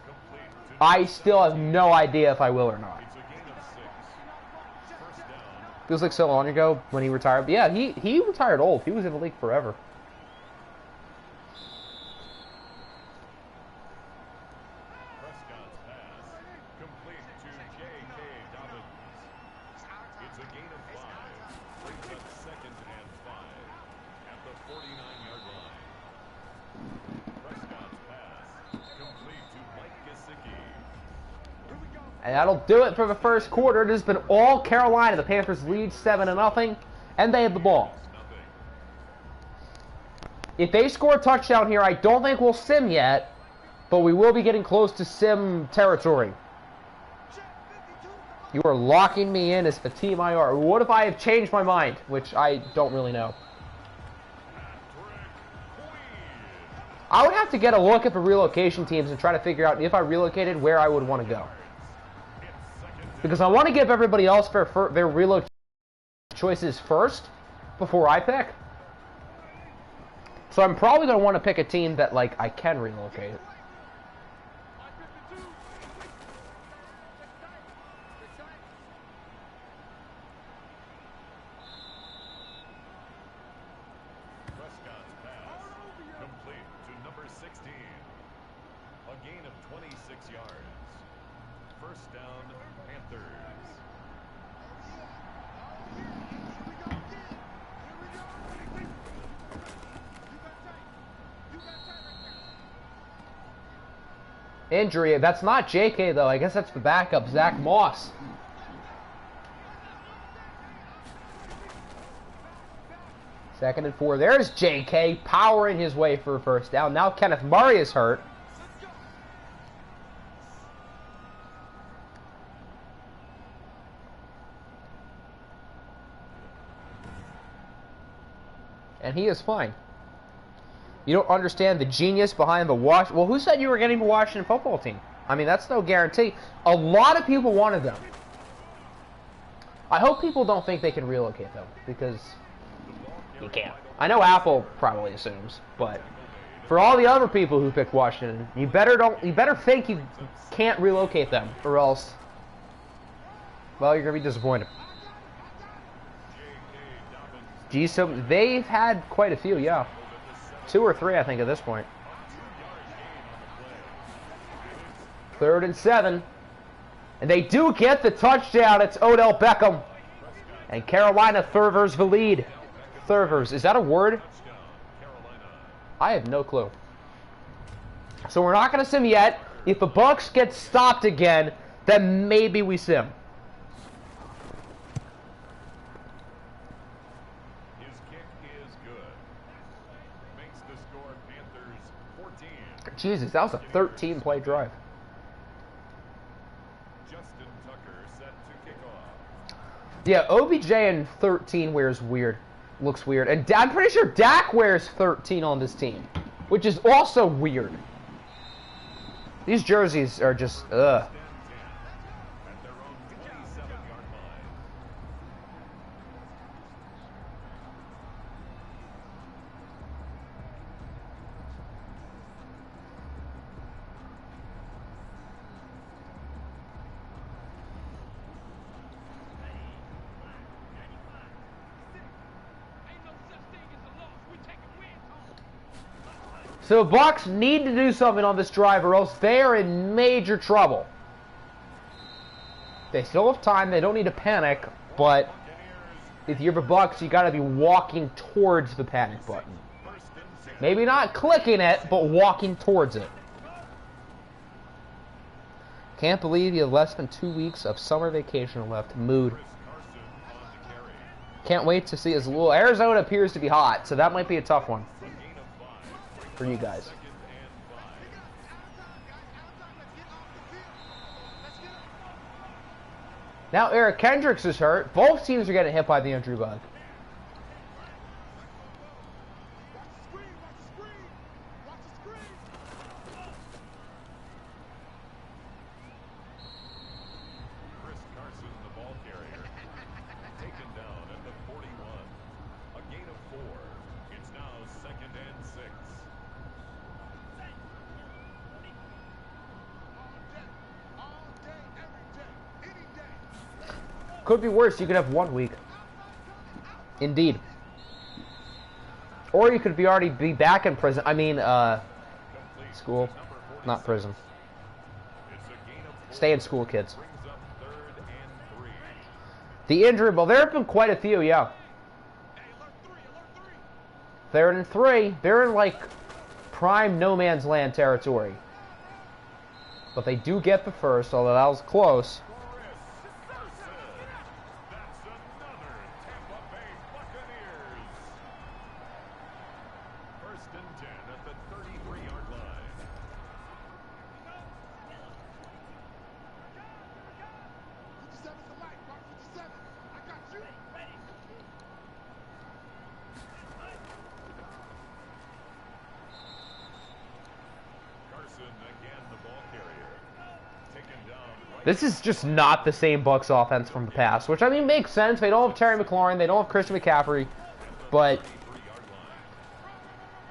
I still have no idea if I will or not. Feels like so long ago when he retired. But yeah, he retired old. He was in the league forever. And that'll do it for the first quarter. It has been all Carolina. The Panthers lead 7-0, and they have the ball. If they score a touchdown here, I don't think we'll sim yet, but we will be getting close to sim territory. You are locking me in as a team IR. What if I have changed my mind, which I don't really know. I would have to get a look at the relocation teams and try to figure out if I relocated where I would want to go. Because I want to give everybody else their relocation choices first before I pick. So I'm probably going to want to pick a team that, like, I can relocate. Prescott's pass complete to number 16. A gain of 26 yards. First down, Panthers. Injury. That's not JK, though. I guess that's the backup, Zach Moss. Second and 4. There's JK powering his way for a first down. Now Kenneth Murray is hurt. And he is fine. You don't understand the genius behind the Well, who said you were getting the Washington football team? I mean, that's no guarantee. A lot of people wanted them. I hope people don't think they can relocate them, because you can't. I know Apple probably assumes, but for all the other people who picked Washington, you better think you can't relocate them, or else, well, you're gonna be disappointed. Geez, so they've had quite a few, yeah. 2 or 3, I think, at this point. 3rd and 7. And they do get the touchdown. It's Odell Beckham. And Carolina Thurvers the lead. Thurvers, is that a word? I have no clue. So we're not going to sim yet. If the Bucs get stopped again, then maybe we sim. His kick is good. Makes the score Panthers 14. Jesus, that was a 13-play drive. Justin Tucker set to kick off. Yeah, OBJ in 13 wears weird. Looks weird. And I'm pretty sure Dak wears 13 on this team, which is also weird. These jerseys are just, ugh. At their own 27-yard line. So the Bucs need to do something on this drive or else they are in major trouble. They still have time. They don't need to panic, but if you're the Bucs, you got to be walking towards the panic button. Maybe not clicking it, but walking towards it. Can't believe you have less than 2 weeks of summer vacation left. Mood. Can't wait to see his little... Arizona appears to be hot, so that might be a tough one for you guys. Now Eric Kendricks is hurt. Both teams are getting hit by the injury bug. Chris Carson, the ball carrier, taken down at the 41. A gain of 4. It's now 2nd and 6. Could be worse. You could have 1 week. Indeed. Or you could already be back in prison. I mean, school. Not prison. Stay in school, kids. The injury, well, there have been quite a few, yeah. 3rd and 3. They're in, like, prime no man's land territory. But they do get the first, although that was close. This is just not the same Bucs offense from the past, which, I mean, makes sense. They don't have Terry McLaurin. They don't have Christian McCaffrey. But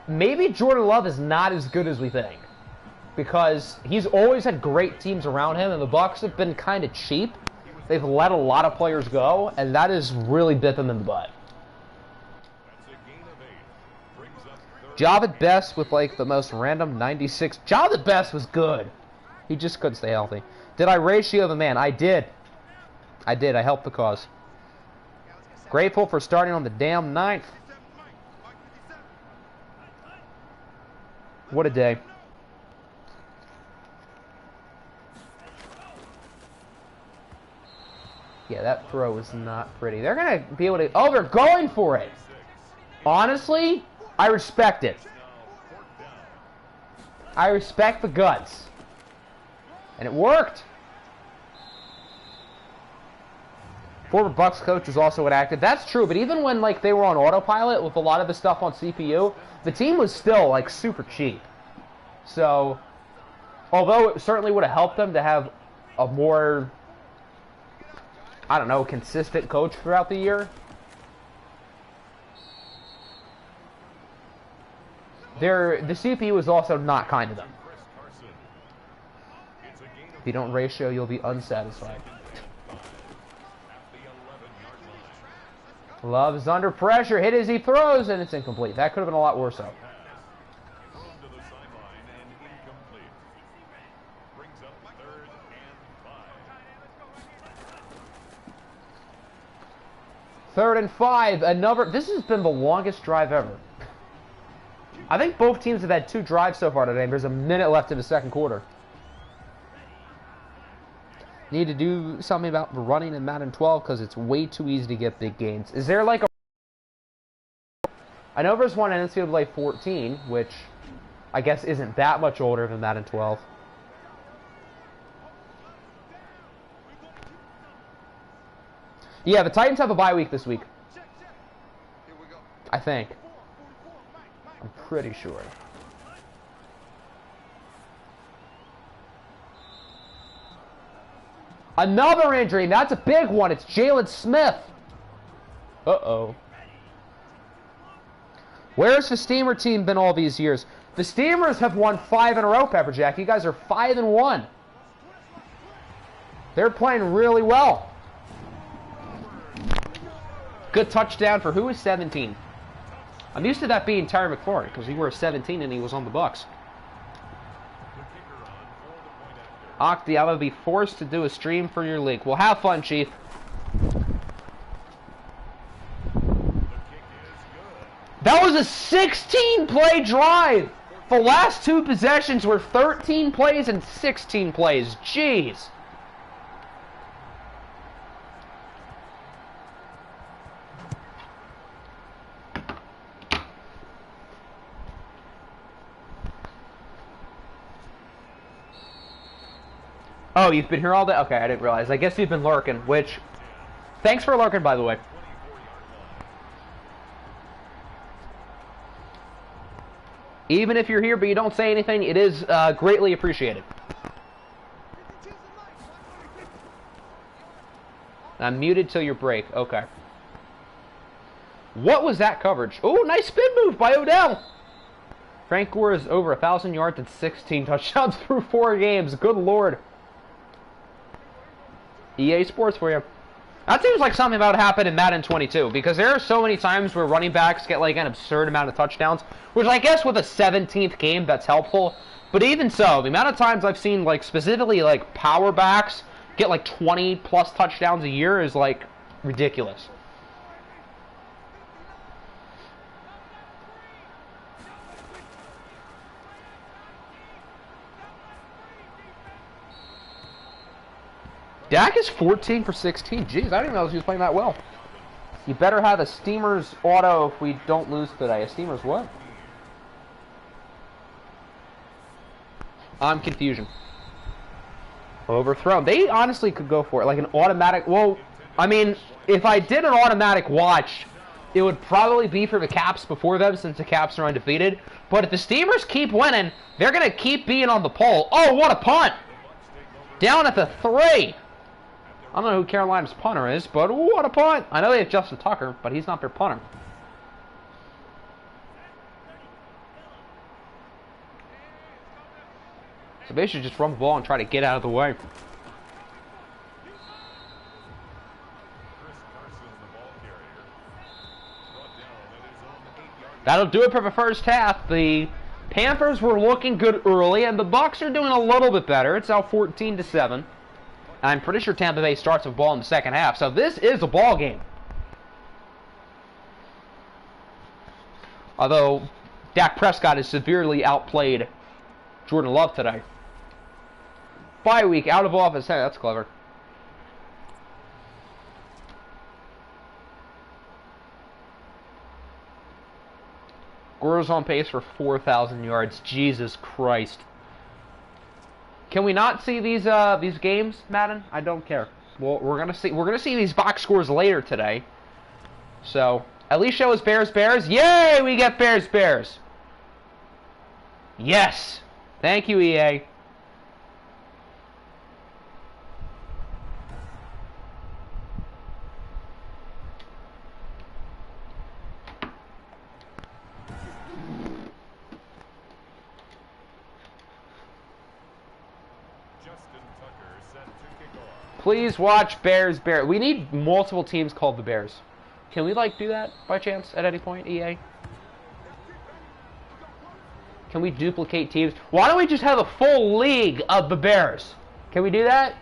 maybe Jordan Love is not as good as we think, because he's always had great teams around him, and the Bucs have been kind of cheap. They've let a lot of players go, and that has really bit them in the butt. Javid Best with, like, the most random 96. Javid Best was good. He just couldn't stay healthy. Did I ratio the man? I did. I did. I helped the cause. Grateful for starting on the damn 9th. What a day. Yeah, that throw was not pretty. They're going to be able to... Oh, they're going for it. Honestly, I respect it. I respect the guts. And it worked. Former Bucs coach was also inactive. That's true, but even when, like, they were on autopilot with a lot of the stuff on CPU, the team was still, like, super cheap. So, although it certainly would have helped them to have a more I don't know, consistent coach throughout the year. The CPU is also not kind to them. If you don't ratio, you'll be unsatisfied. Love is under pressure. Hit as he throws, and it's incomplete. That could have been a lot worse, though. Third and 5. Another. This has been the longest drive ever. I think both teams have had 2 drives so far today. There's a minute left in the second quarter. Need to do something about the running in Madden 12 because it's way too easy to get big gains. Is there like a... I know there's one in NCAA 14, which I guess isn't that much older than Madden 12. Yeah, the Titans have a bye week this week. I think. I'm pretty sure. Another injury, and that's a big one. It's Jalen Smith. Uh-oh. Where's the Steamer team been all these years? The Steamers have won 5 in a row, Pepperjack. You guys are 5-1. They're playing really well. Good touchdown for who is 17? I'm used to that being Terry McLaurin because he wore 17 and he was on the Bucks. Octi, I'm going to be forced to do a stream for your league. Well, have fun, Chief. That was a 16-play drive. The last 2 possessions were 13 plays and 16 plays. Jeez. Oh, you've been here all day? Okay, I didn't realize. I guess you've been lurking, which... Thanks for lurking, by the way. Even if you're here but you don't say anything, it is greatly appreciated. I'm muted till your break. Okay. What was that coverage? Oh, nice spin move by Odell. Frank Gore is over 1,000 yards and 16 touchdowns through 4 games. Good Lord. EA Sports for you. That seems like something that would happen in Madden 22, because there are so many times where running backs get like an absurd amount of touchdowns, which I guess with a 17th game that's helpful, but even so, the amount of times I've seen like specifically like power backs get like 20 plus touchdowns a year is like ridiculous. Dak is 14 for 16. Jeez, I didn't know he was playing that well. You better have a Steamers auto if we don't lose today. A Steamers what? I'm confusion. Overthrown. They honestly could go for it. Like an automatic... Well, I mean, if I did an automatic watch, it would probably be for the Caps before them since the Caps are undefeated. But if the Steamers keep winning, they're going to keep being on the pole. Oh, what a punt! Down at the 3. I don't know who Carolina's punter is, but what a punt! I know they have Justin Tucker, but he's not their punter. So they should just run the ball and try to get out of the way. That'll do it for the first half. The Panthers were looking good early, and the Bucks are doing a little bit better. It's now 14-7. I'm pretty sure Tampa Bay starts with ball in the second half, so this is a ball game. Although Dak Prescott has severely outplayed Jordan Love today. Bye week, out of office. Hey, that's clever. Gore's on pace for 4,000 yards. Jesus Christ. Can we not see these games, Madden? I don't care. Well, we're gonna see these box scores later today. So at least show us Bears. Yay! We get Bears. Yes. Thank you, EA. Please watch Bears. We need multiple teams called the Bears. Can we, like, do that by chance at any point, EA? Can we duplicate teams? Why don't we just have a full league of the Bears? Can we do that?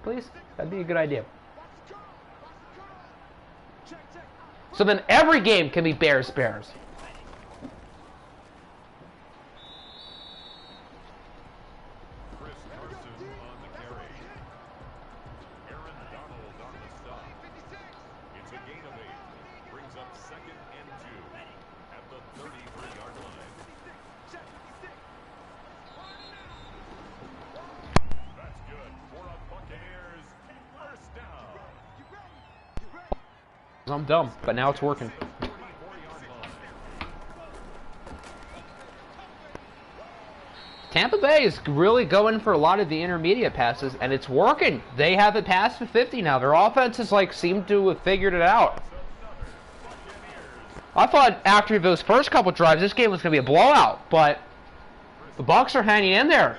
Please? That'd be a good idea. So then every game can be Bears. I'm dumb, but now it's working. Tampa Bay is really going for a lot of the intermediate passes, and it's working. They have it past the 50 now. Their offenses seem to have figured it out. I thought after those first couple drives, this game was going to be a blowout, but the Bucs are hanging in there.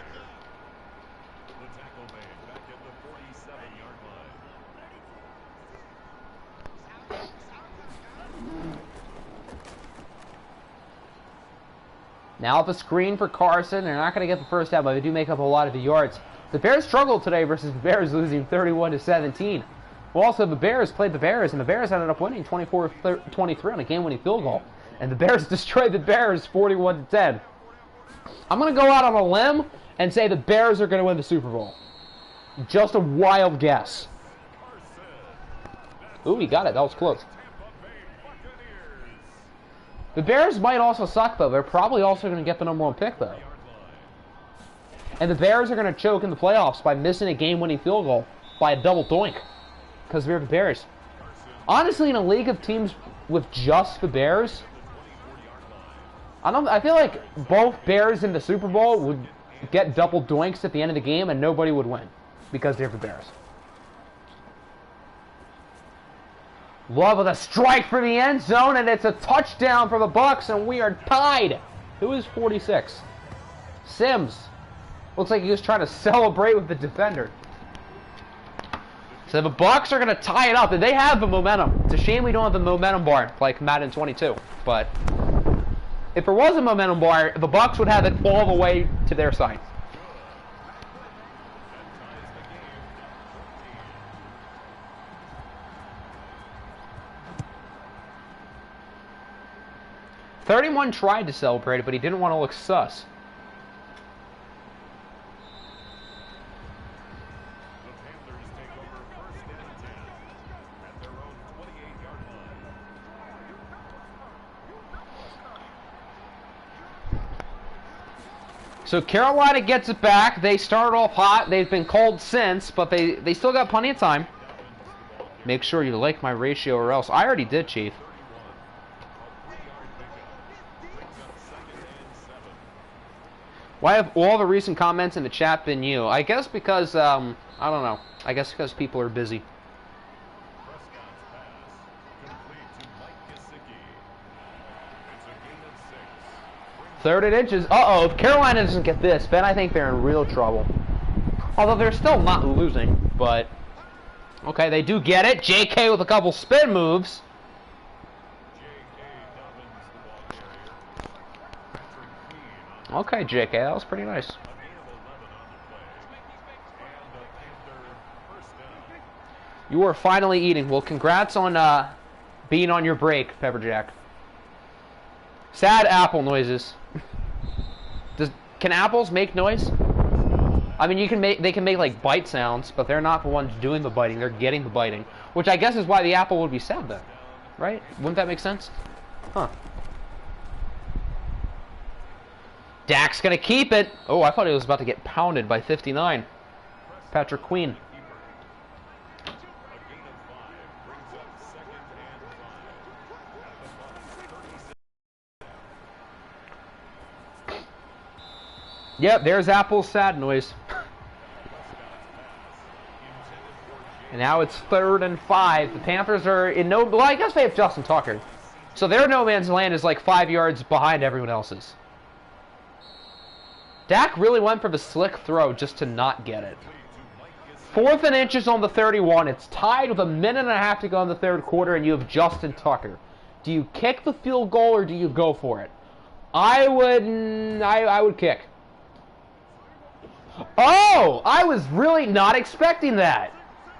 Now the screen for Carson. They're not going to get the first down, but they do make up a lot of the yards. The Bears struggled today versus the Bears, losing 31-17. Well, also the Bears played the Bears, and the Bears ended up winning 24-23 on a game-winning field goal. And the Bears destroyed the Bears 41-10. I'm going to go out on a limb and say the Bears are going to win the Super Bowl. Just a wild guess. Ooh, he got it. That was close. The Bears might also suck, though. They're probably also going to get the #1 pick, though. And the Bears are going to choke in the playoffs by missing a game-winning field goal by a double doink. Because they're the Bears. Honestly, in a league of teams with just the Bears, I feel like both Bears in the Super Bowl would get double doinks at the end of the game and nobody would win. Because they're the Bears. Love with a strike for the end zone, and it's a touchdown for the Bucs, and we are tied. Who is 46? Sims. Looks like he was trying to celebrate with the defender. So the Bucs are going to tie it up, and they have the momentum. It's a shame we don't have the momentum bar like Madden 22. But if there was a momentum bar, the Bucs would have it all the way to their side. "31 tried to celebrate it, but he didn't want to look sus." So Carolina gets it back. They started off hot. They've been cold since, but they still got plenty of time. Make sure you like my ratio or else. I already did, Chief. Why have all the recent comments in the chat been you? I guess because, I don't know. I guess because people are busy. 3rd and inches. Uh-oh, if Carolina doesn't get this, then I think they're in real trouble. Although they're still not losing, but... Okay, they do get it. JK with a couple spin moves. Okay, JK, that was pretty nice. You are finally eating. Well, congrats on being on your break, Pepperjack. Sad apple noises. Can apples make noise? I mean, they can make like bite sounds, but they're not the ones doing the biting. They're getting the biting, which I guess is why the apple would be sad then, right? Wouldn't that make sense? Huh. Dak's gonna keep it. Oh, I thought he was about to get pounded by 59. Patrick Queen. Yep, there's Apple's sad noise. And now it's 3rd and 5. The Panthers are in no... Well, I guess they have Justin Tucker. So their no man's land is like 5 yards behind everyone else's. Dak really went for the slick throw just to not get it. 4th and inches on the 31. It's tied with a minute and a half to go in the third quarter, and you have Justin Tucker. Do you kick the field goal or do you go for it? I would kick. Oh, I was really not expecting that.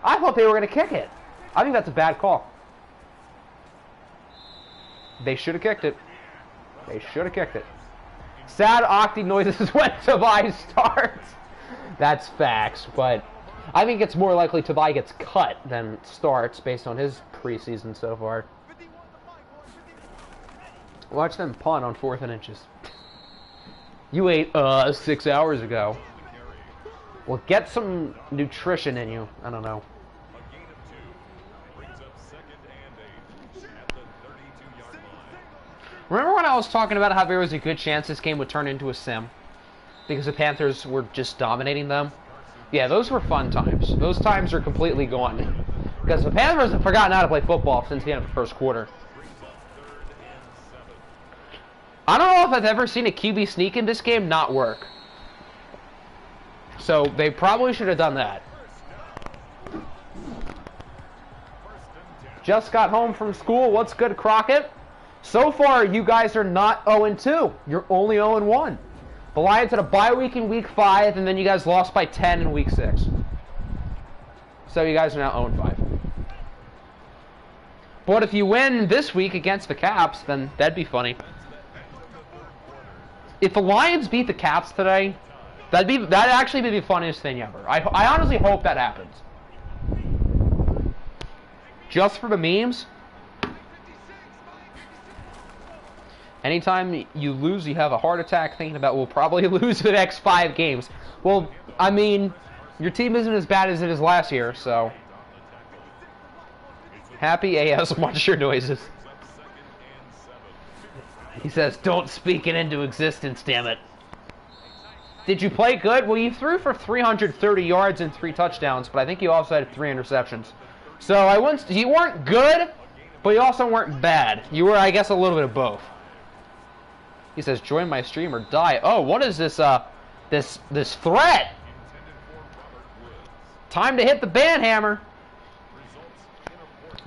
I thought they were going to kick it. I think that's a bad call. They should have kicked it. They should have kicked it. Sad octane noises when Tavai starts. That's facts, but I think it's more likely Tavai gets cut than starts based on his preseason so far. Watch them punt on 4th and inches. You ate 6 hours ago. Well, get some nutrition in you. I don't know. Remember when I was talking about how there was a good chance this game would turn into a sim? Because the Panthers were just dominating them? Yeah, those were fun times. Those times are completely gone. Because the Panthers have forgotten how to play football since the end of the first quarter. I don't know if I've ever seen a QB sneak in this game not work. So they probably should have done that. Just got home from school. What's good, Crockett? So far, you guys are not 0-2. You're only 0-1. The Lions had a bye week in week 5, and then you guys lost by 10 in week 6. So you guys are now 0-5. But if you win this week against the Caps, then that'd be funny. If the Lions beat the Caps today, that'd actually be the funniest thing ever. I honestly hope that happens. Just for the memes. Anytime you lose, you have a heart attack thinking about we'll probably lose the next 5 games. Well, I mean, your team isn't as bad as it is last year, so. Happy AS monster noises. He says, don't speak it into existence, damn it. Did you play good? Well, you threw for 330 yards and 3 touchdowns, but I think you also had 3 interceptions. So you weren't good, but you also weren't bad. You were, I guess, a little bit of both. He says, join my stream or die. Oh, what is this, this threat? Time to hit the band hammer.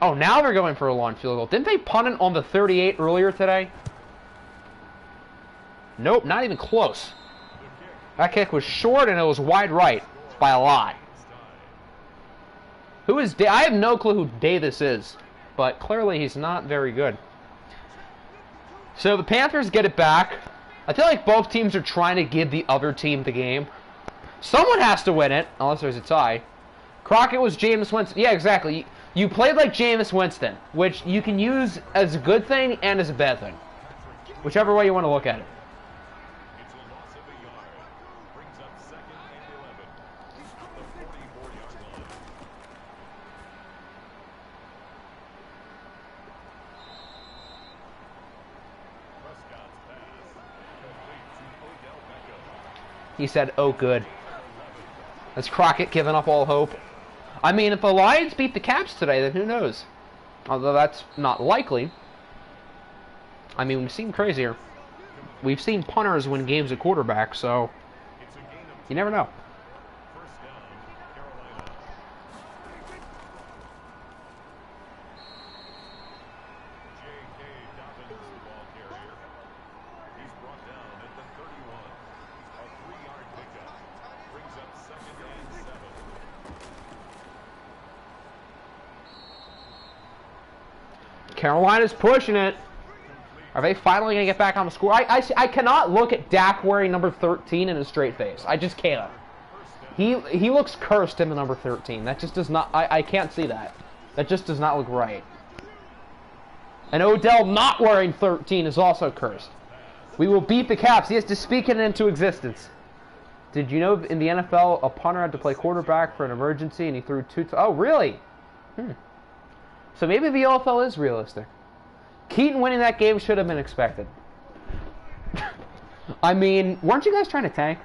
Oh, now they're going for a long field goal. Didn't they punt it on the 38 earlier today? Nope, not even close. That kick was short and it was wide right by a lot. Who is I have no clue who Davis is, but clearly he's not very good. So the Panthers get it back. I feel like both teams are trying to give the other team the game. Someone has to win it, unless there's a tie. Crockett was Jameis Winston. Yeah, exactly. You played like Jameis Winston, which you can use as a good thing and as a bad thing. Whichever way you want to look at it. He said, oh, good. That's Crockett giving up all hope. I mean, if the Lions beat the Caps today, then who knows? Although that's not likely. I mean, we've seen crazier. We've seen punters win games at quarterback, so you never know. Carolina's pushing it. Are they finally going to get back on the score? I cannot look at Dak wearing number 13 in a straight face. I just can't. He looks cursed in the number 13. That just does not... I can't see that. That just does not look right. And Odell not wearing 13 is also cursed. We will beat the Caps. He has to speak it into existence. Did you know in the NFL, a punter had to play quarterback for an emergency and he threw 2... Oh, really? So maybe the OFL is realistic. Keaton winning that game should have been expected. I mean, weren't you guys trying to tank?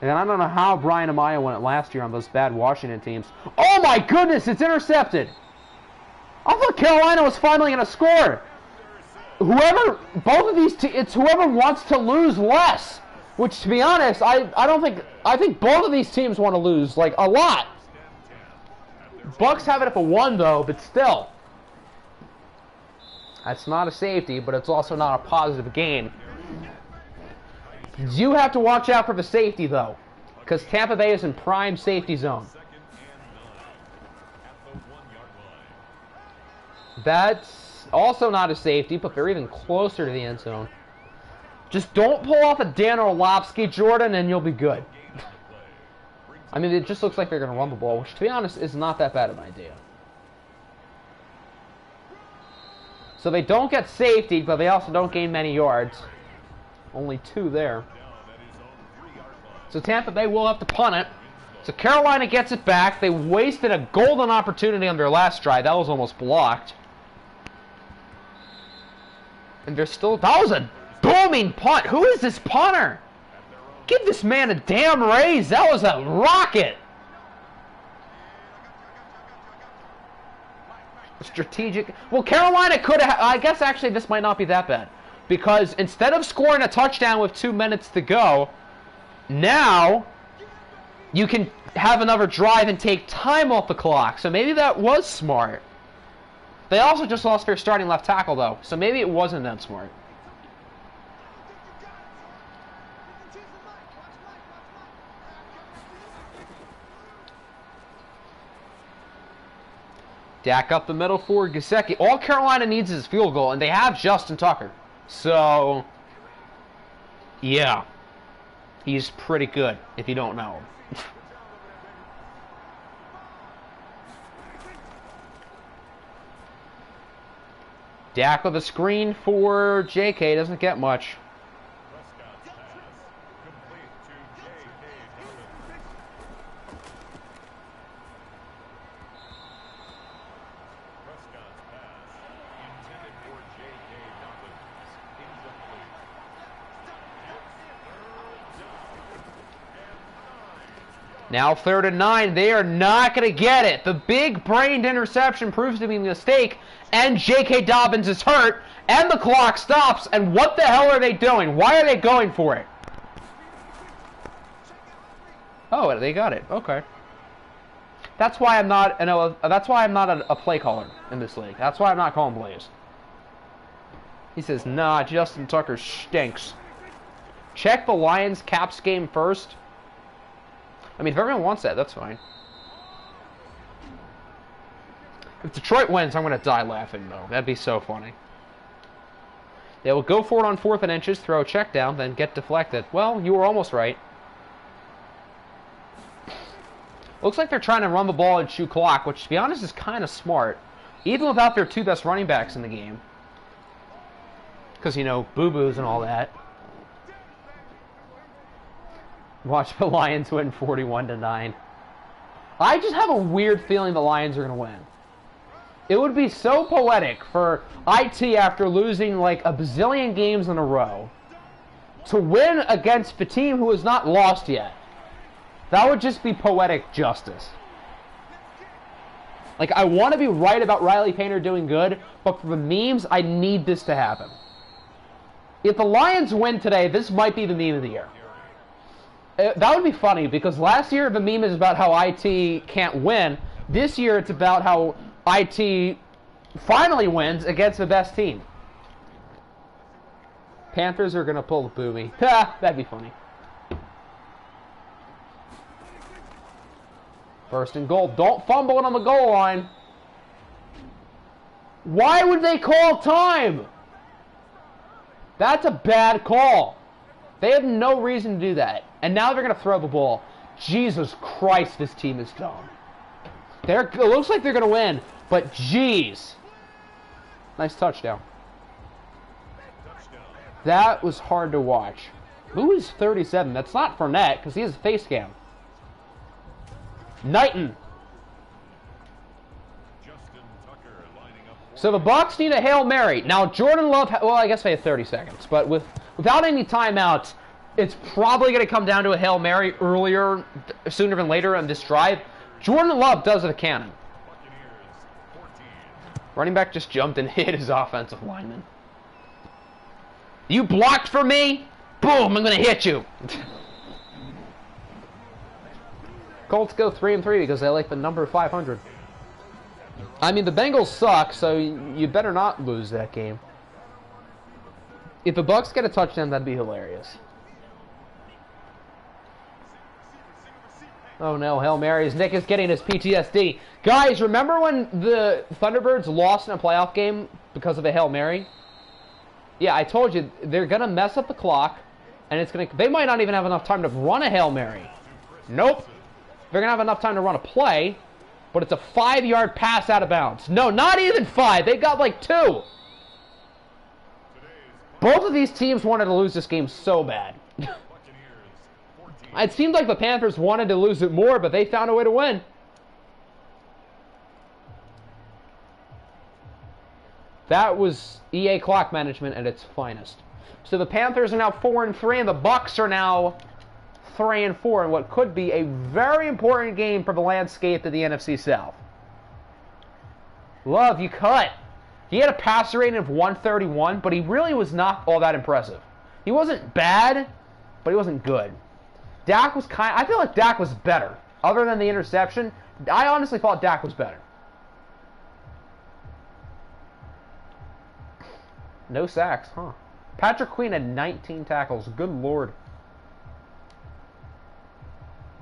And I don't know how Brian Amaya won it last year on those bad Washington teams. Oh my goodness, it's intercepted! I thought Carolina was finally going to score. Both of these it's whoever wants to lose less. Which, to be honest, I think both of these teams want to lose, like, a lot. Bucks have it up a 1, though, but still. That's not a safety, but it's also not a positive gain. You have to watch out for the safety, though, because Tampa Bay is in prime safety zone. That's also not a safety, but they're even closer to the end zone. Just don't pull off a Dan Orlovsky, Jordan, and you'll be good. I mean, it just looks like they're going to run the ball, which, to be honest, is not that bad of an idea. So they don't get safety, but they also don't gain many yards. Only 2 there. So Tampa Bay will have to punt it. So Carolina gets it back. They wasted a golden opportunity on their last drive. That was almost blocked. And they're still... That was a booming punt. Who is this punter? Give this man a damn raise. That was a rocket. Strategic. Well, Carolina could have... I guess actually this might not be that bad. Because instead of scoring a touchdown with 2 minutes to go, now you can have another drive and take time off the clock. So maybe that was smart. They also just lost their starting left tackle, though. So maybe it wasn't that smart. Dak up the middle for Gesicki. All Carolina needs is a field goal, and they have Justin Tucker. So, yeah. He's pretty good, if you don't know him. Dak with a screen for JK. Doesn't get much. Now 3rd and 9. They are not going to get it. The big-brained interception proves to be a mistake, and J.K. Dobbins is hurt, and the clock stops, and what the hell are they doing? Why are they going for it? Oh, they got it. Okay. That's why I'm not a play caller in this league. That's why I'm not calling plays. He says, nah, Justin Tucker stinks. Check the Lions Caps game first. I mean, if everyone wants that, that's fine. If Detroit wins, I'm going to die laughing, though. That'd be so funny. They will go for it on 4th and inches, throw a check down, then get deflected. Well, you were almost right. Looks like they're trying to run the ball and chew clock, which, to be honest, is kind of smart. Even without their 2 best running backs in the game. Because, you know, boo-boos and all that. Watch the Lions win 41-9. I just have a weird feeling the Lions are going to win. It would be so poetic for IT, after losing like a bazillion games in a row, to win against the team who has not lost yet. That would just be poetic justice. Like, I want to be right about Riley Painter doing good, but for the memes, I need this to happen. If the Lions win today, this might be the meme of the year. That would be funny, because last year the meme is about how IT can't win. This year it's about how IT finally wins against the best team. Panthers are going to pull the boomy. Ha! That'd be funny. 1st and goal. Don't fumble it on the goal line. Why would they call time? That's a bad call. They have no reason to do that. And now they're going to throw the ball. Jesus Christ, this team is dumb. It looks like they're going to win, but jeez. Nice touchdown. That was hard to watch. Who is 37? That's not Fournette, because he has a face cam. Knighton. So the Bucs need a Hail Mary. Now, Jordan Love, well, I guess they have 30 seconds, but without any timeouts, it's probably going to come down to a Hail Mary sooner than later on this drive. Jordan Love does it a cannon. Running back just jumped and hit his offensive lineman. You blocked for me? Boom, I'm going to hit you. Colts go 3-3 because they like the number 500. I mean, the Bengals suck, so you better not lose that game. If the Bucs get a touchdown, that'd be hilarious. Oh no, Hail Marys. Nick is getting his PTSD. Guys, remember when the Thunderbirds lost in a playoff game because of a Hail Mary? Yeah, I told you, they're going to mess up the clock, and it's going to... They might not even have enough time to run a Hail Mary. Nope. They're going to have enough time to run a play, but it's a 5-yard pass out of bounds. No, not even 5. They got like 2. Both of these teams wanted to lose this game so bad. It seemed like the Panthers wanted to lose it more, but they found a way to win. That was EA clock management at its finest. So the Panthers are now 4-3, and the Bucs are now 3-4 in what could be a very important game for the landscape of the NFC South. Love, you cut. He had a passer rating of 131, but he really was not all that impressive. He wasn't bad, but he wasn't good. Dak was I feel like Dak was better. Other than the interception, I honestly thought Dak was better. No sacks, huh? Patrick Queen had 19 tackles. Good lord.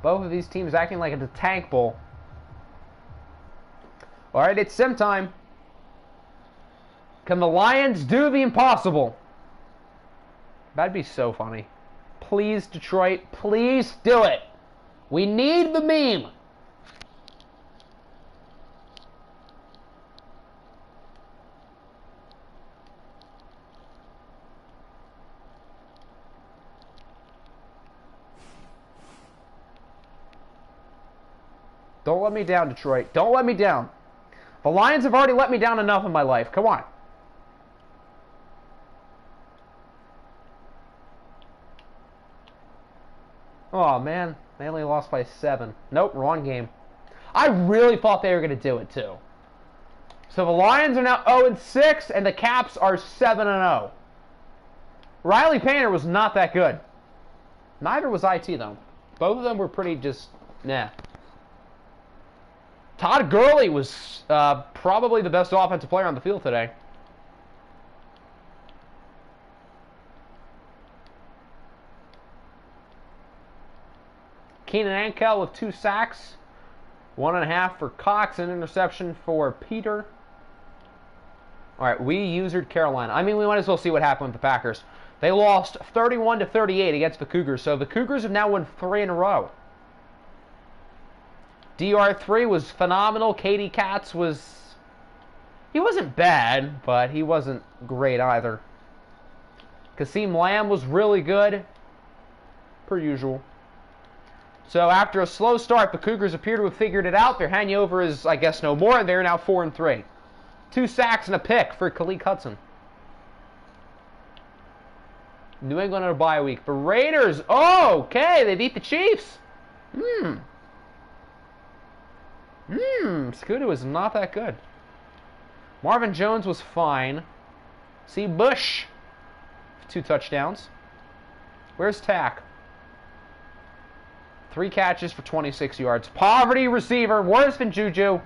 Both of these teams acting like it's a tank bowl. Alright, it's sim time. Can the Lions do the impossible? That'd be so funny. Please, Detroit, please do it. We need the meme. Don't let me down, Detroit. Don't let me down. The Lions have already let me down enough in my life. Come on. Oh, man. They only lost by 7. Nope, wrong game. I really thought they were going to do it, too. So the Lions are now 0-6, and the Caps are 7-0. Riley Painter was not that good. Neither was IT, though. Both of them were pretty just, nah. Todd Gurley was probably the best offensive player on the field today. Keenan Ankel with 2 sacks. 1.5 for Cox. An interception for Peter. Alright, we usered Carolina. I mean, we might as well see what happened with the Packers. They lost 31-38 against the Cougars. So the Cougars have now won 3 in a row. DR3 was phenomenal. Katie Katz was... He wasn't bad, but he wasn't great either. Kasim Lamb was really good. Per usual. So after a slow start, the Cougars appear to have figured it out. Their hangover is, I guess, no more, and they're now 4-3. 2 sacks and a pick for Khalil Hudson. New England on a bye week. The Raiders, oh, okay, they beat the Chiefs. Scooter was not that good. Marvin Jones was fine. See Bush, 2 touchdowns. Where's Tack? 3 catches for 26 yards. Poverty receiver, worse than Juju.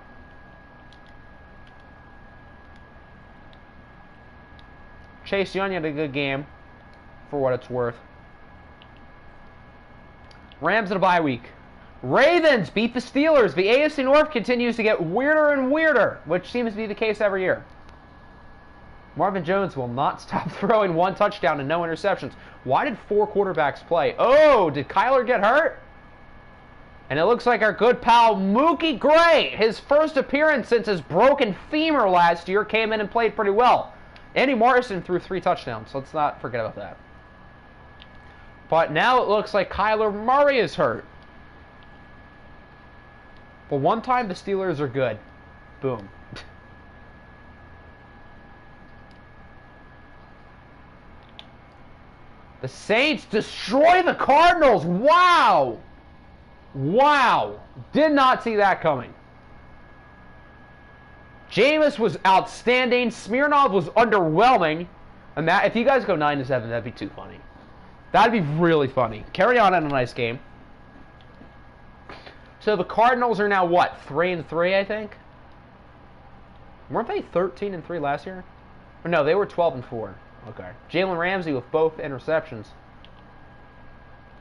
Chase Young had a good game, for what it's worth. Rams in a bye week. Ravens beat the Steelers. The AFC North continues to get weirder and weirder, which seems to be the case every year. Marvin Jones will not stop throwing 1 touchdown and no interceptions. Why did 4 quarterbacks play? Oh, did Kyler get hurt? And it looks like our good pal Mookie Gray, his first appearance since his broken femur last year, came in and played pretty well. Andy Morrison threw 3 touchdowns. Let's not forget about that. But now it looks like Kyler Murray is hurt. But one time the Steelers are good. Boom. The Saints destroy the Cardinals. Wow. Wow. Did not see that coming. Jameis was outstanding. Smirnov was underwhelming. And that, if you guys go 9-7, that'd be too funny. That'd be really funny. Carry on in a nice game. So the Cardinals are now what? 3-3, I think. Weren't they 13-3 last year? Or no, they were 12-4. Okay. Jalen Ramsey with both interceptions.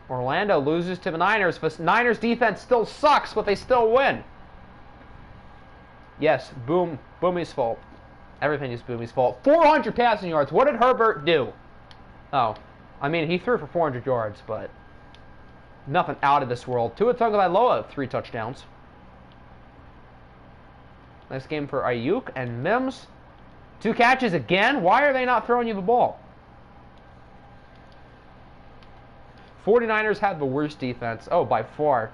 Orlando loses to the Niners, but Niners defense still sucks, but they still win. Yes, Boomy's fault. Everything is Boomy's fault. 400 passing yards. What did Herbert do? Oh, I mean, he threw for 400 yards, but nothing out of this world. Tua Tagovailoa, 3 touchdowns. Nice game for Ayuk and Mims. 2 catches again. Why are they not throwing you the ball? 49ers have the worst defense. Oh, by far.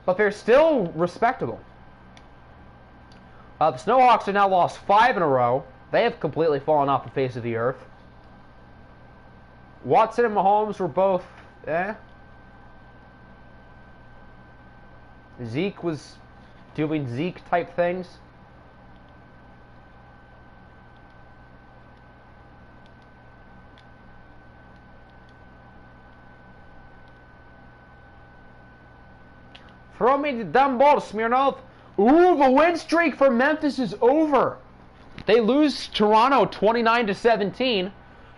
But they're still respectable. The Snowhawks have now lost 5 in a row. They have completely fallen off the face of the earth. Watson and Mahomes were both, Zeke was doing Zeke-type things. Throw me the dumb ball, Smirnov. Ooh, the win streak for Memphis is over. They lose Toronto 29-17.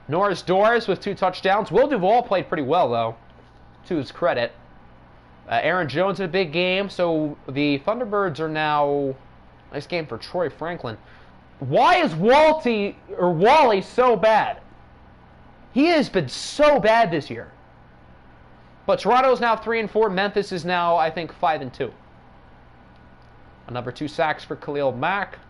Norris Doris with 2 touchdowns. Will Duvall played pretty well, though, to his credit. Aaron Jones had a big game, so the Thunderbirds are now... Nice game for Troy Franklin. Why is Wally so bad? He has been so bad this year. But Toronto is now 3-4. Memphis is now, I think, 5-2. Number 2 sacks for Khalil Mack.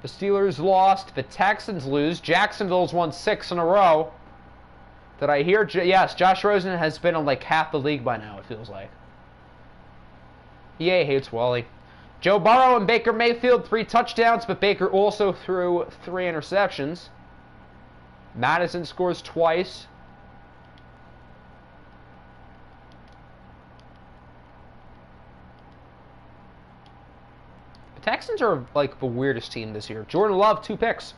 The Steelers lost. The Texans lose. Jacksonville's won 6 in a row. Did I hear? Yes, Josh Rosen has been on like half the league by now, it feels like. EA hates Wally. Joe Burrow and Baker Mayfield, 3 touchdowns, but Baker also threw 3 interceptions. Madison scores twice. The Texans are like the weirdest team this year. Jordan Love, 2 picks.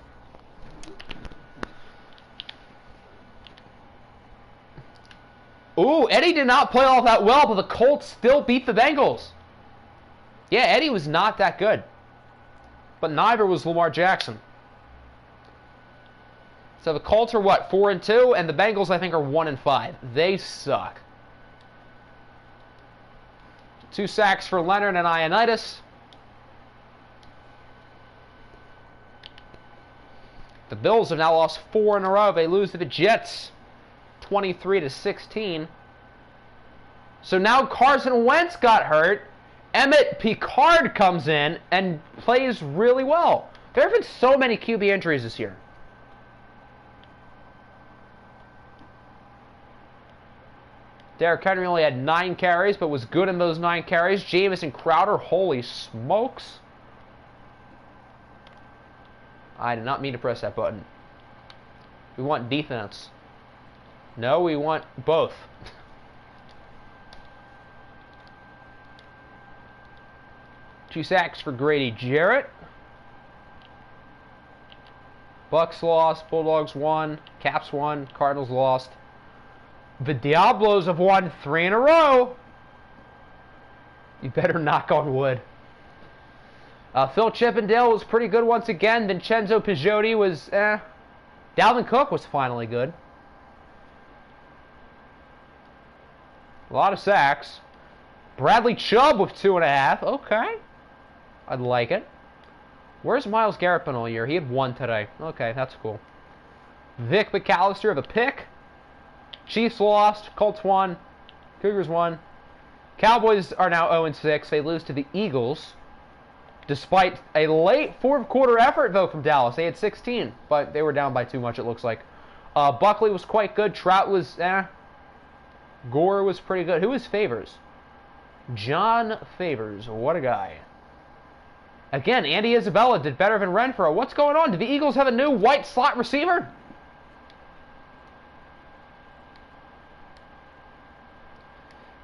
Ooh, Eddie did not play all that well, but the Colts still beat the Bengals. Yeah, Eddie was not that good. But neither was Lamar Jackson. So the Colts are what, 4-2, and the Bengals I think are 1-5. They suck. 2 sacks for Leonard and Ioannidis. The Bills have now lost 4 in a row. They lose to the Jets 23-16. So now Carson Wentz got hurt. Emmett Picard comes in and plays really well. There have been so many QB injuries this year. Derrick Henry only had 9 carries, but was good in those 9 carries. Jamison Crowder, holy smokes. I did not mean to press that button. We want defense. No, we want both. Two sacks for Grady Jarrett. Bucks lost, Bulldogs won, Caps won, Cardinals lost. The Diablos have won 3 in a row. You better knock on wood. Phil Chippendale was pretty good once again. Vincenzo Pizzotti was, Dalvin Cook was finally good. A lot of sacks. Bradley Chubb with 2.5. Okay. I'd like it. Where's Myles Garrett been all year? He had 1 today. Okay, that's cool. Vic McAllister of a pick. Chiefs lost. Colts won. Cougars won. Cowboys are now 0-6. They lose to the Eagles. Despite a late fourth quarter effort, though, from Dallas. They had 16, but they were down by too much, it looks like. Buckley was quite good. Trout was, Gore was pretty good. Who was Favors? John Favors. What a guy. Again, Andy Isabella did better than Renfro. What's going on? Do the Eagles have a new white slot receiver?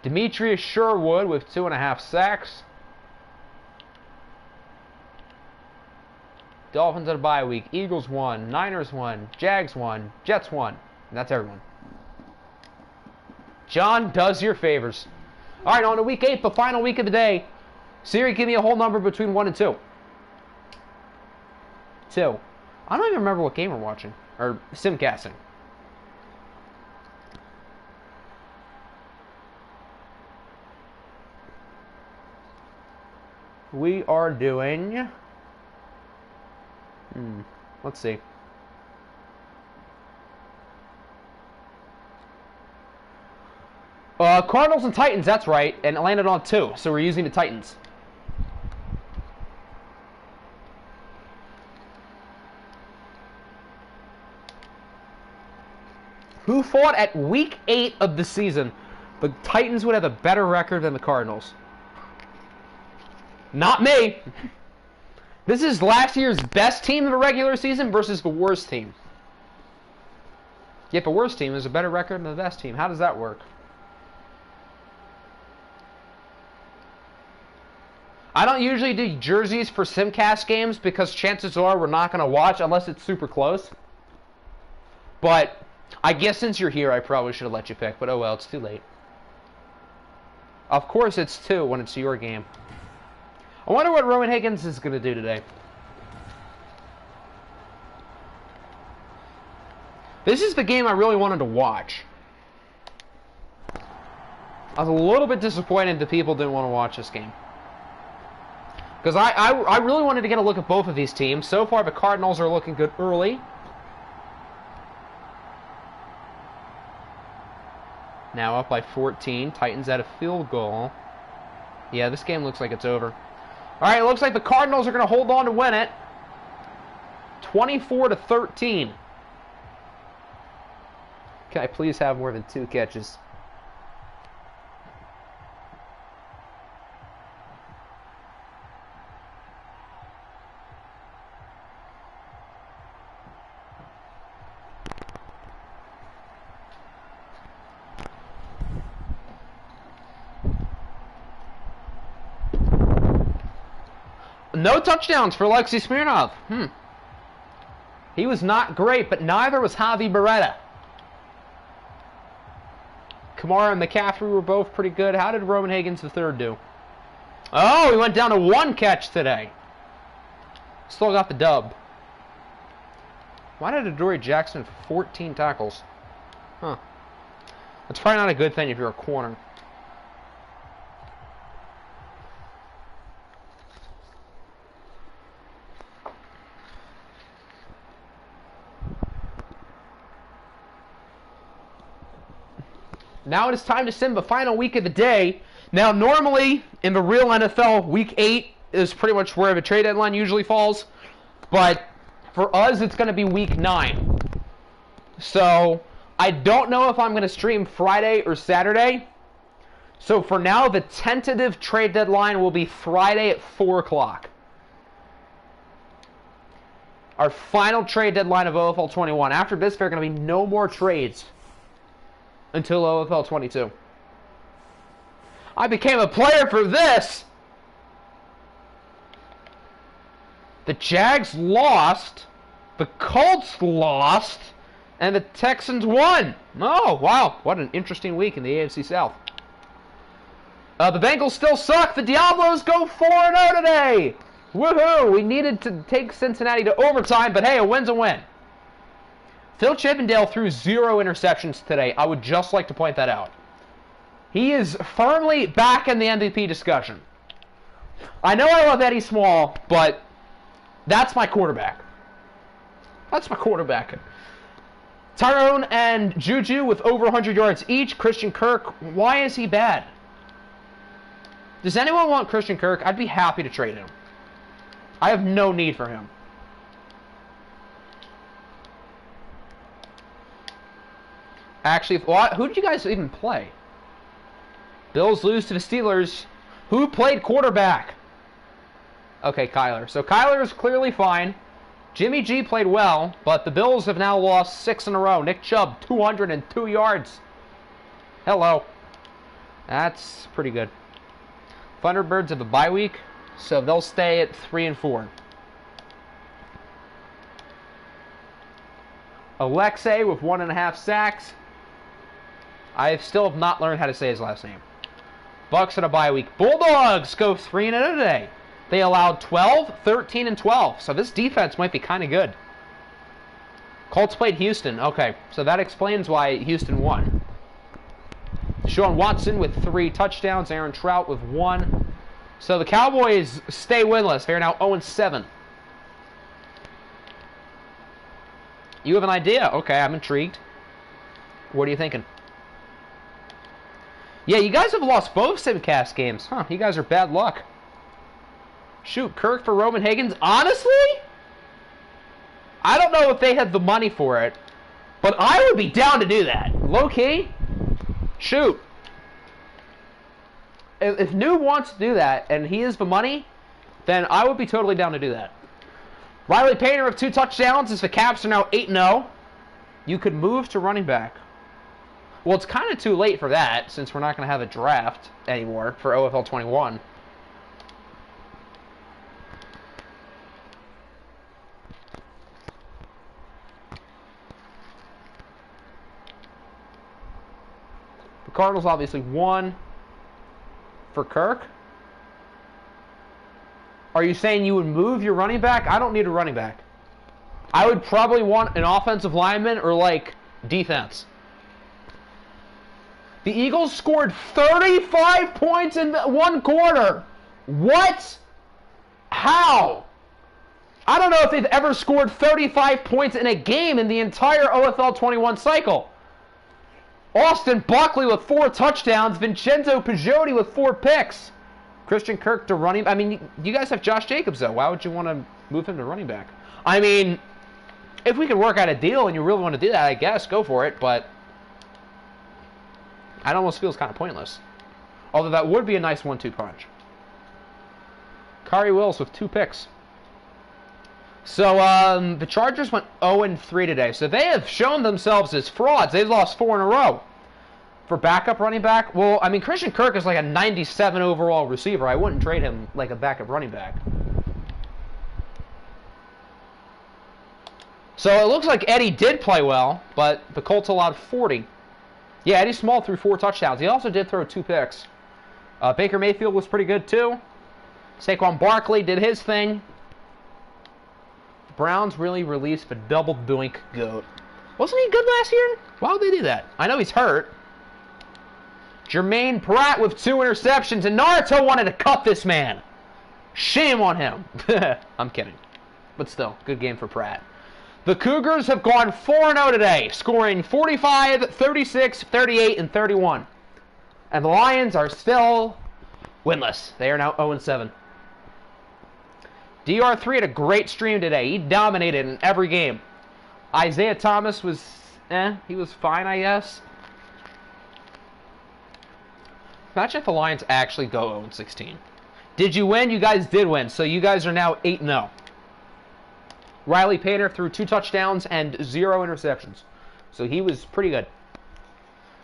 Demetrius Sherwood with 2.5 sacks. Dolphins had a bye week. Eagles won. Niners won. Jags won. Jets won. And that's everyone. John does your favors. All right, on to week 8, the final week of the day. Siri, give me a whole number between 1 and 2. 2. I don't even remember what game we're watching. Or simcasting. We are doing... let's see. Cardinals and Titans, that's right. And it landed on 2, so we're using the Titans. Who thought at week 8 of the season the Titans would have a better record than the Cardinals? Not me. This is last year's best team in the regular season versus the worst team. Yet the worst team is a better record than the best team. How does that work? I don't usually do jerseys for simcast games because chances are we're not going to watch unless it's super close. But I guess since you're here, I probably should have let you pick. But oh well, it's too late. Of course it's 2 when it's your game. I wonder what Roman Higgins is going to do today. This is the game I really wanted to watch. I was a little bit disappointed that people didn't want to watch this game. Because I really wanted to get a look at both of these teams. So far, the Cardinals are looking good early. Now up by 14. Titans at a field goal. Yeah, this game looks like it's over. All right, it looks like the Cardinals are going to hold on to win it. 24-13. Can I please have more than 2 catches? No touchdowns for Alexei Smirnov. He was not great, but neither was Javi Beretta. Kamara and McCaffrey were both pretty good. How did Roman Higgins III do? Oh, he went down to 1 catch today. Still got the dub. Why did Adoree Jackson have 14 tackles? Huh. That's probably not a good thing if you're a corner. Now it is time to sim the final week of the day. Now, normally, in the real NFL, week 8 is pretty much where the trade deadline usually falls. But for us, it's going to be week 9. So, I don't know if I'm going to stream Friday or Saturday. So, for now, the tentative trade deadline will be Friday at 4 o'clock. Our final trade deadline of OFL 21. After this, there are going to be no more trades until OFL 22. I became a player for this! The Jags lost, the Colts lost, and the Texans won. Oh, wow. What an interesting week in the AFC South. The Bengals still suck. The Diablos go 4-0 today. Woohoo! We needed to take Cincinnati to overtime, but hey, a win's a win. Phil Chippendale threw 0 interceptions today. I would just like to point that out. He is firmly back in the MVP discussion. I know I love Eddie Small, but that's my quarterback. That's my quarterback. Tyrone and Juju with over 100 yards each. Christian Kirk, why is he bad? Does anyone want Christian Kirk? I'd be happy to trade him. I have no need for him. Actually, who did you guys even play? Bills lose to the Steelers. Who played quarterback? Okay, Kyler. So Kyler is clearly fine. Jimmy G played well, but the Bills have now lost 6 in a row. Nick Chubb, 202 yards. Hello. That's pretty good. Thunderbirds have a bye week, so they'll stay at 3-4. Alexei with 1.5 sacks. I still have not learned how to say his last name. Bucks in a bye week. Bulldogs go 3-0 today. They allowed 12, 13, and 12. So this defense might be kind of good. Colts played Houston. Okay, so that explains why Houston won. Deshaun Watson with 3 touchdowns. Aaron Trout with 1. So the Cowboys stay winless. They're now 0-7. You have an idea? Okay, I'm intrigued. What are you thinking? Yeah, you guys have lost both Simcast games. Huh, you guys are bad luck. Shoot, Kirk for Roman Higgins. Honestly, I don't know if they had the money for it, but I would be down to do that. Low-key, shoot. If New wants to do that, and he has the money, then I would be totally down to do that. Riley Painter with 2 touchdowns as the Caps are now 8-0. You could move to running back. Well, it's kind of too late for that, since we're not going to have a draft anymore for OFL 21. The Cardinals obviously won for Kirk. Are you saying you would move your running back? I don't need a running back. I would probably want an offensive lineman or, like, defense. The Eagles scored 35 points in 1 quarter. What? How? I don't know if they've ever scored 35 points in a game in the entire OFL 21 cycle. Austin Buckley with 4 touchdowns. Vincenzo Pagiotti with 4 picks. Christian Kirk to running. I mean, you guys have Josh Jacobs, though. Why would you want to move him to running back? I mean, if we could work out a deal and you really want to do that, I guess, go for it. But it almost feels kind of pointless. Although that would be a nice 1-2 punch. Kari Wills with 2 picks. So, the Chargers went 0-3 today. So they have shown themselves as frauds. They've lost 4 in a row. For backup running back, well, I mean, Christian Kirk is like a 97 overall receiver. I wouldn't trade him like a backup running back. So it looks like Eddie did play well, but the Colts allowed 40. Yeah, Eddie Small threw 4 touchdowns. He also did throw 2 picks. Baker Mayfield was pretty good, too. Saquon Barkley did his thing. The Browns really released the double doink goat. Wasn't he good last year? Why would they do that? I know he's hurt. Jermaine Pratt with 2 interceptions, and Naruto wanted to cut this man. Shame on him. I'm kidding. But still, good game for Pratt. The Cougars have gone 4-0 today, scoring 45, 36, 38, and 31. And the Lions are still winless. They are now 0-7. DR3 had a great stream today. He dominated in every game. Isaiah Thomas was, he was fine, I guess. Imagine if the Lions actually go 0-16. Did you win? You guys did win. So you guys are now 8-0. Riley Painter threw 2 touchdowns and 0 interceptions. So he was pretty good.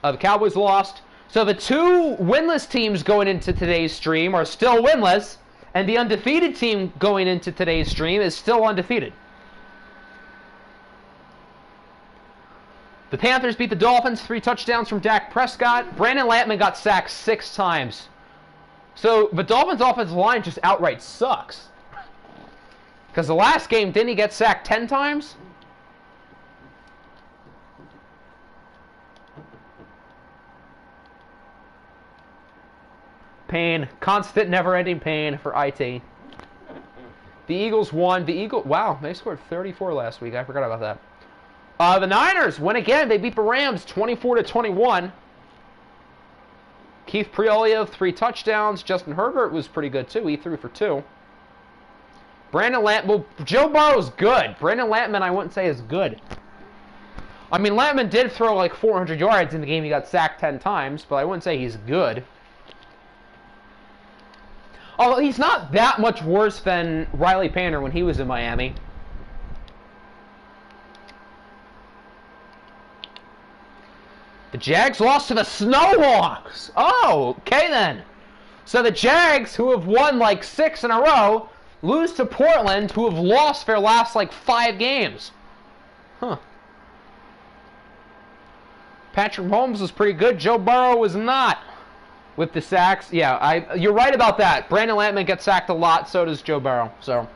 The Cowboys lost. So the 2 winless teams going into today's stream are still winless. And the undefeated team going into today's stream is still undefeated. The Panthers beat the Dolphins, 3 touchdowns from Dak Prescott. Brandon Lampman got sacked 6 times. So the Dolphins' offensive line just outright sucks. Because the last game, didn't he get sacked 10 times? Pain. Constant, never-ending pain for IT. The Eagles won. Wow, they scored 34 last week. I forgot about that. The Niners win again. They beat the Rams 24-21. Keith Priolio, 3 touchdowns. Justin Herbert was pretty good, too. He threw for 2. Brandon Lampman, well, Joe Burrow's good. Brandon Lampman, I wouldn't say is good. I mean, Lampman did throw like 400 yards in the game. He got sacked 10 times, but I wouldn't say he's good. Although he's not that much worse than Riley Painter when he was in Miami. The Jags lost to the Snowhawks. Oh, okay then. So the Jags, who have won like 6 in a row, lose to Portland, who have lost their last like 5 games. Huh. Patrick Mahomes was pretty good. Joe Burrow was not with the sacks. Yeah, you're right about that. Brandon Lampman gets sacked a lot, so does Joe Burrow. So,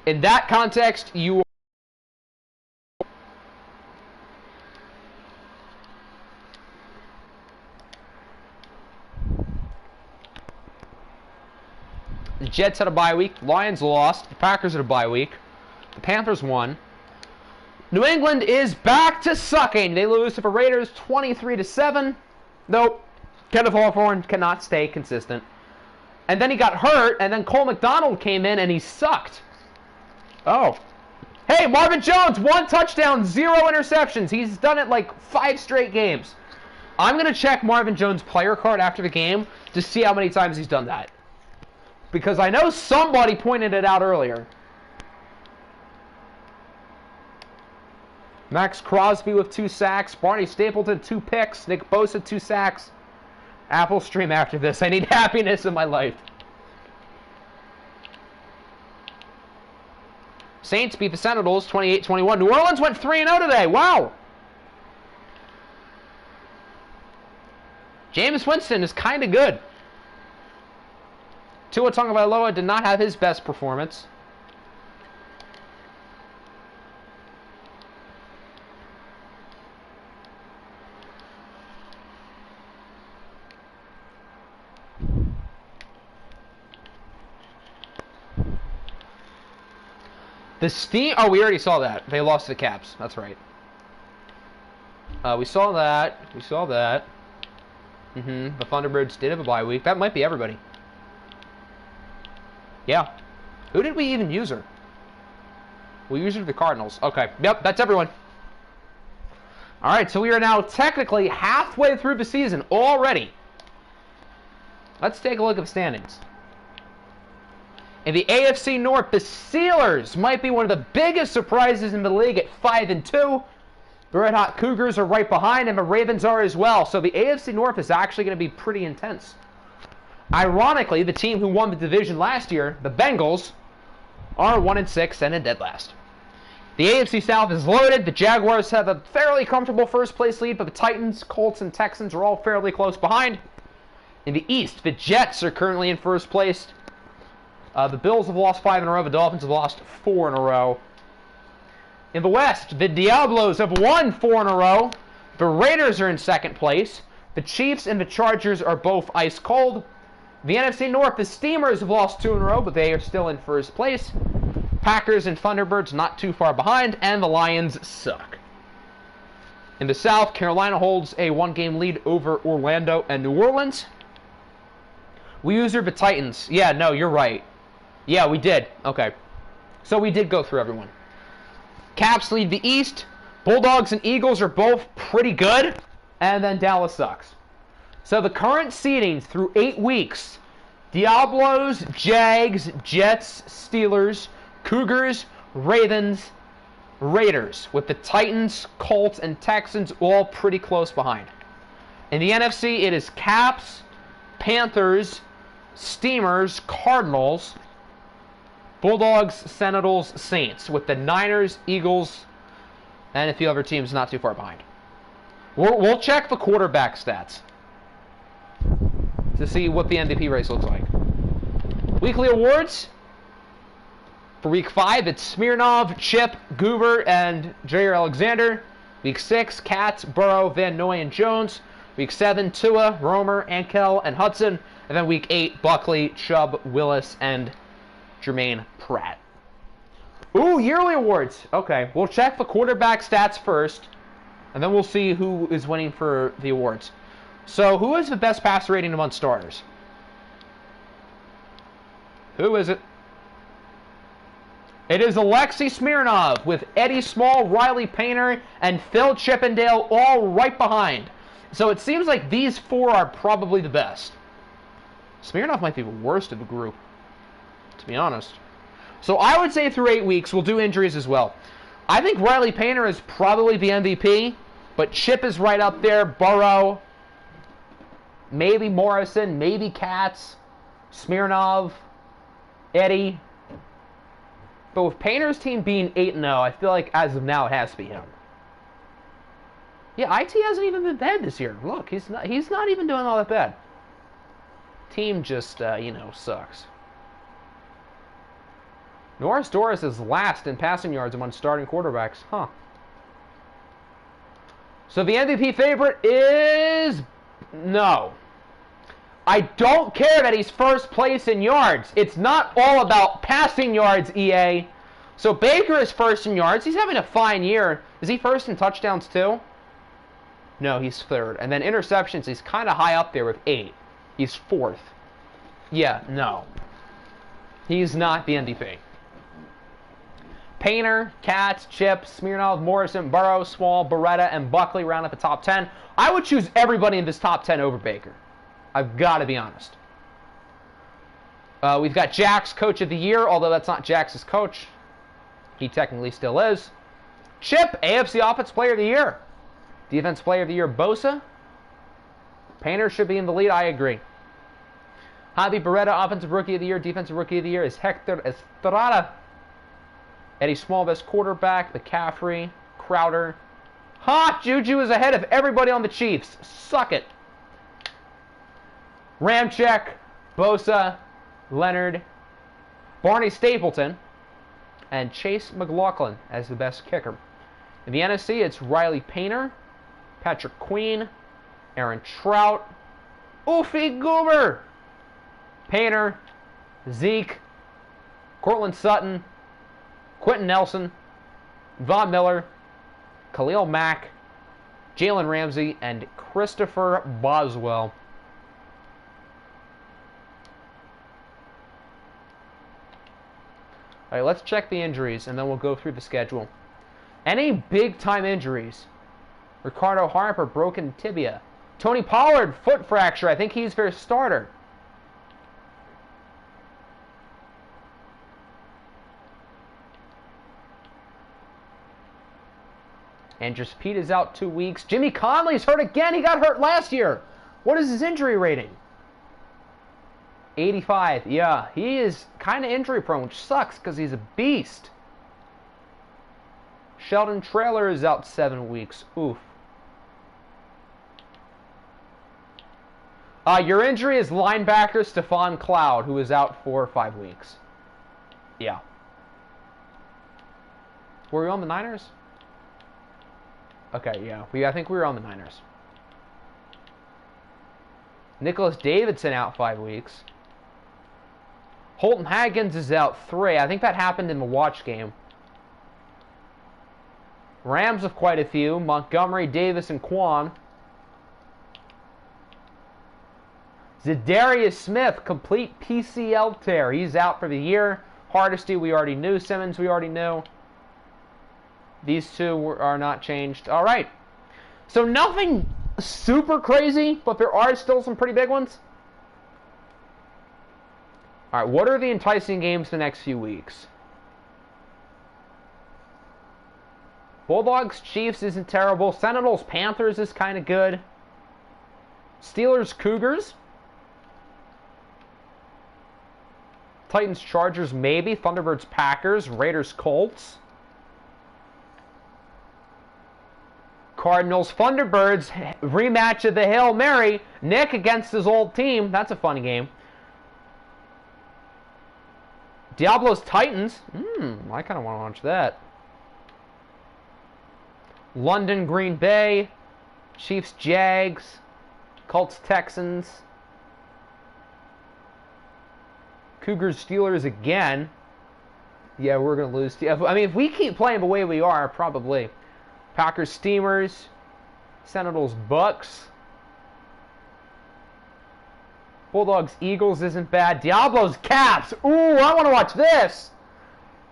in that context, you... The Jets had a bye week. Lions lost. The Packers had a bye week. The Panthers won. New England is back to sucking. They lose to the Raiders 23-7. Nope. Kenneth Hawthorne cannot stay consistent. And then he got hurt, and then Cole McDonald came in, and he sucked. Oh. Hey, Marvin Jones, 1 touchdown, 0 interceptions. He's done it like 5 straight games. I'm going to check Marvin Jones' player card after the game to see how many times he's done that. Because I know somebody pointed it out earlier. Max Crosby with 2 sacks. Barney Stapleton, 2 picks. Nick Bosa, 2 sacks. Apple stream after this. I need happiness in my life. Saints beat the Sentinels 28-21. New Orleans went 3-0 today. Wow. Jameis Winston is kind of good. Tua Tagovailoa did not have his best performance. Oh, we already saw that. They lost to the Caps. That's right. We saw that. We saw that. The Thunderbirds did have a bye week. That might be everybody. Yeah. Who did we even use her? We used her to the Cardinals. Okay. Yep, that's everyone. Alright, so we are now technically halfway through the season already. Let's take a look at the standings. In the AFC North, the Steelers might be one of the biggest surprises in the league at 5-2. The Red Hot Cougars are right behind, and the Ravens are as well. So the AFC North is actually going to be pretty intense. Ironically, the team who won the division last year, the Bengals, are 1-6 and in dead last. The AFC South is loaded. The Jaguars have a fairly comfortable first-place lead, but the Titans, Colts, and Texans are all fairly close behind. In the East, the Jets are currently in first place. The Bills have lost 5 in a row. The Dolphins have lost 4 in a row. In the West, the Diablos have won 4 in a row. The Raiders are in second place. The Chiefs and the Chargers are both ice cold. The NFC North, the Steamers have lost 2 in a row, but they are still in first place. Packers and Thunderbirds not too far behind, and the Lions suck. In the South, Carolina holds a 1-game lead over Orlando and New Orleans. We used the Titans. Yeah, no, you're right. Yeah, we did. Okay. So we did go through everyone. Caps lead the East. Bulldogs and Eagles are both pretty good. And then Dallas sucks. So the current seedings through 8 weeks. Diablos, Jags, Jets, Steelers, Cougars, Ravens, Raiders. With the Titans, Colts, and Texans all pretty close behind. In the NFC, it is Caps, Panthers, Steamers, Cardinals, Bulldogs, Sentinels, Saints, with the Niners, Eagles, and a few other teams not too far behind. We'll check the quarterback stats to see what the MVP race looks like. Weekly awards. For Week 5, it's Smirnov, Chip, Goober, and Jair Alexander. Week 6, Katz, Burrow, Van Noy, and Jones. Week 7, Tua, Romer, Ankel, and Hudson. And then Week 8, Buckley, Chubb, Willis, and Jermaine Pratt. Ooh, yearly awards. Okay, we'll check the quarterback stats first, and then we'll see who is winning for the awards. So, who is the best passer rating among starters? Who is it? It is Alexei Smirnov with Eddie Small, Riley Painter, and Phil Chippendale all right behind. So it seems like these 4 are probably the best. Smirnov might be the worst of the group, to be honest. So I would say through 8 weeks, we'll do injuries as well. I think Riley Painter is probably the MVP, but Chip is right up there. Burrow, maybe Morrison, maybe Katz, Smirnov, Eddie. But with Painter's team being 8-0, I feel like as of now it has to be him. Yeah, IT hasn't even been bad this year. Look, he's not even doing all that bad. Team just, sucks. Norris Doris is last in passing yards among starting quarterbacks. Huh. So the MVP favorite is... No. I don't care that he's first place in yards. It's not all about passing yards, EA. So Baker is first in yards. He's having a fine year. Is he first in touchdowns too? No, he's third. And then interceptions, he's kind of high up there with 8. He's fourth. Yeah, no. He's not the MVP. Painter, Katz, Chip, Smirnov, Morrison, Burrow, Swall, Beretta, and Buckley round up the top 10. I would choose everybody in this top 10 over Baker. I've got to be honest. We've got Jax, Coach of the Year, although that's not Jax's coach. He technically still is. Chip, AFC Offense Player of the Year. Defense Player of the Year, Bosa. Painter should be in the lead, I agree. Javi Beretta, Offensive Rookie of the Year. Defensive Rookie of the Year is Hector Estrada. Eddie Small, best quarterback. McCaffrey, Crowder. Ha! Juju is ahead of everybody on the Chiefs. Suck it. Ramczyk, Bosa, Leonard, Barney Stapleton, and Chase McLaughlin as the best kicker. In the NFC, it's Riley Painter, Patrick Queen, Aaron Trout, Oofy Goober, Painter, Zeke, Cortland Sutton, Quentin Nelson, Von Miller, Khalil Mack, Jalen Ramsey, and Christopher Boswell. All right, let's check the injuries, and then we'll go through the schedule. Any big-time injuries? Ricardo Harper, broken tibia. Tony Pollard, foot fracture. I think he's their starter. Andrews Pete is out 2 weeks. Jimmy Conley's hurt again. He got hurt last year. What is his injury rating? 85. Yeah, he is kind of injury prone, which sucks because he's a beast. Sheldon Traylor is out 7 weeks. Oof. Your injury is linebacker Stephon Cloud, who is out 4 or 5 weeks. Yeah. Were we on the Niners? Okay, yeah. I think we were on the Niners. Nicholas Davidson out 5 weeks. Holton Haggins is out 3. I think that happened in the watch game. Rams have quite a few. Montgomery, Davis, and Quan. Zadarius Smith, complete PCL tear. He's out for the year. Hardesty, we already knew. Simmons, we already knew. These two are not changed. All right. So nothing super crazy, but there are still some pretty big ones. All right, what are the enticing games the next few weeks? Bulldogs, Chiefs isn't terrible. Sentinels, Panthers is kind of good. Steelers, Cougars. Titans, Chargers, maybe. Thunderbirds, Packers. Raiders, Colts. Cardinals, Thunderbirds, rematch of the Hail Mary. Nick against his old team. That's a fun game. Diablos, Titans. I kind of want to watch that. London, Green Bay. Chiefs, Jags. Colts, Texans. Cougars, Steelers again. Yeah, we're going to lose. I mean, if we keep playing the way we are, probably. Packers, Steamers. Sentinels, Bucks. Bulldogs, Eagles isn't bad. Diablos, Caps. Ooh, I want to watch this.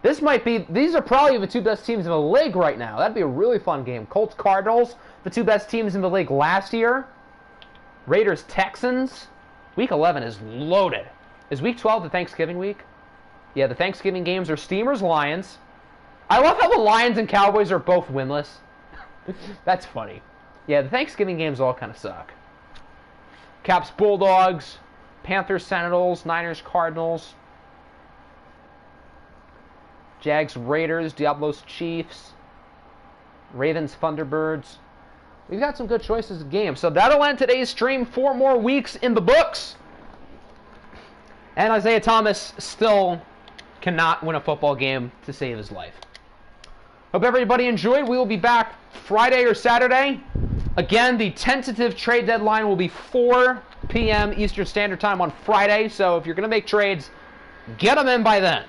This might be, these are probably the 2 best teams in the league right now. That'd be a really fun game. Colts, Cardinals, the 2 best teams in the league last year. Raiders, Texans. Week 11 is loaded. Is Week 12 the Thanksgiving week? Yeah, the Thanksgiving games are Steamers, Lions. I love how the Lions and Cowboys are both winless. That's funny. Yeah, the Thanksgiving games all kind of suck. Caps, Bulldogs. Panthers, Sentinels. Niners, Cardinals. Jags, Raiders. Diablos, Chiefs. Ravens, Thunderbirds. We've got some good choices of games. So that'll end today's stream. 4 more weeks in the books. And Isaiah Thomas still cannot win a football game to save his life. Hope everybody enjoyed. We will be back Friday or Saturday. Again, the tentative trade deadline will be 4 p.m. Eastern Standard Time on Friday. So if you're going to make trades, get them in by then.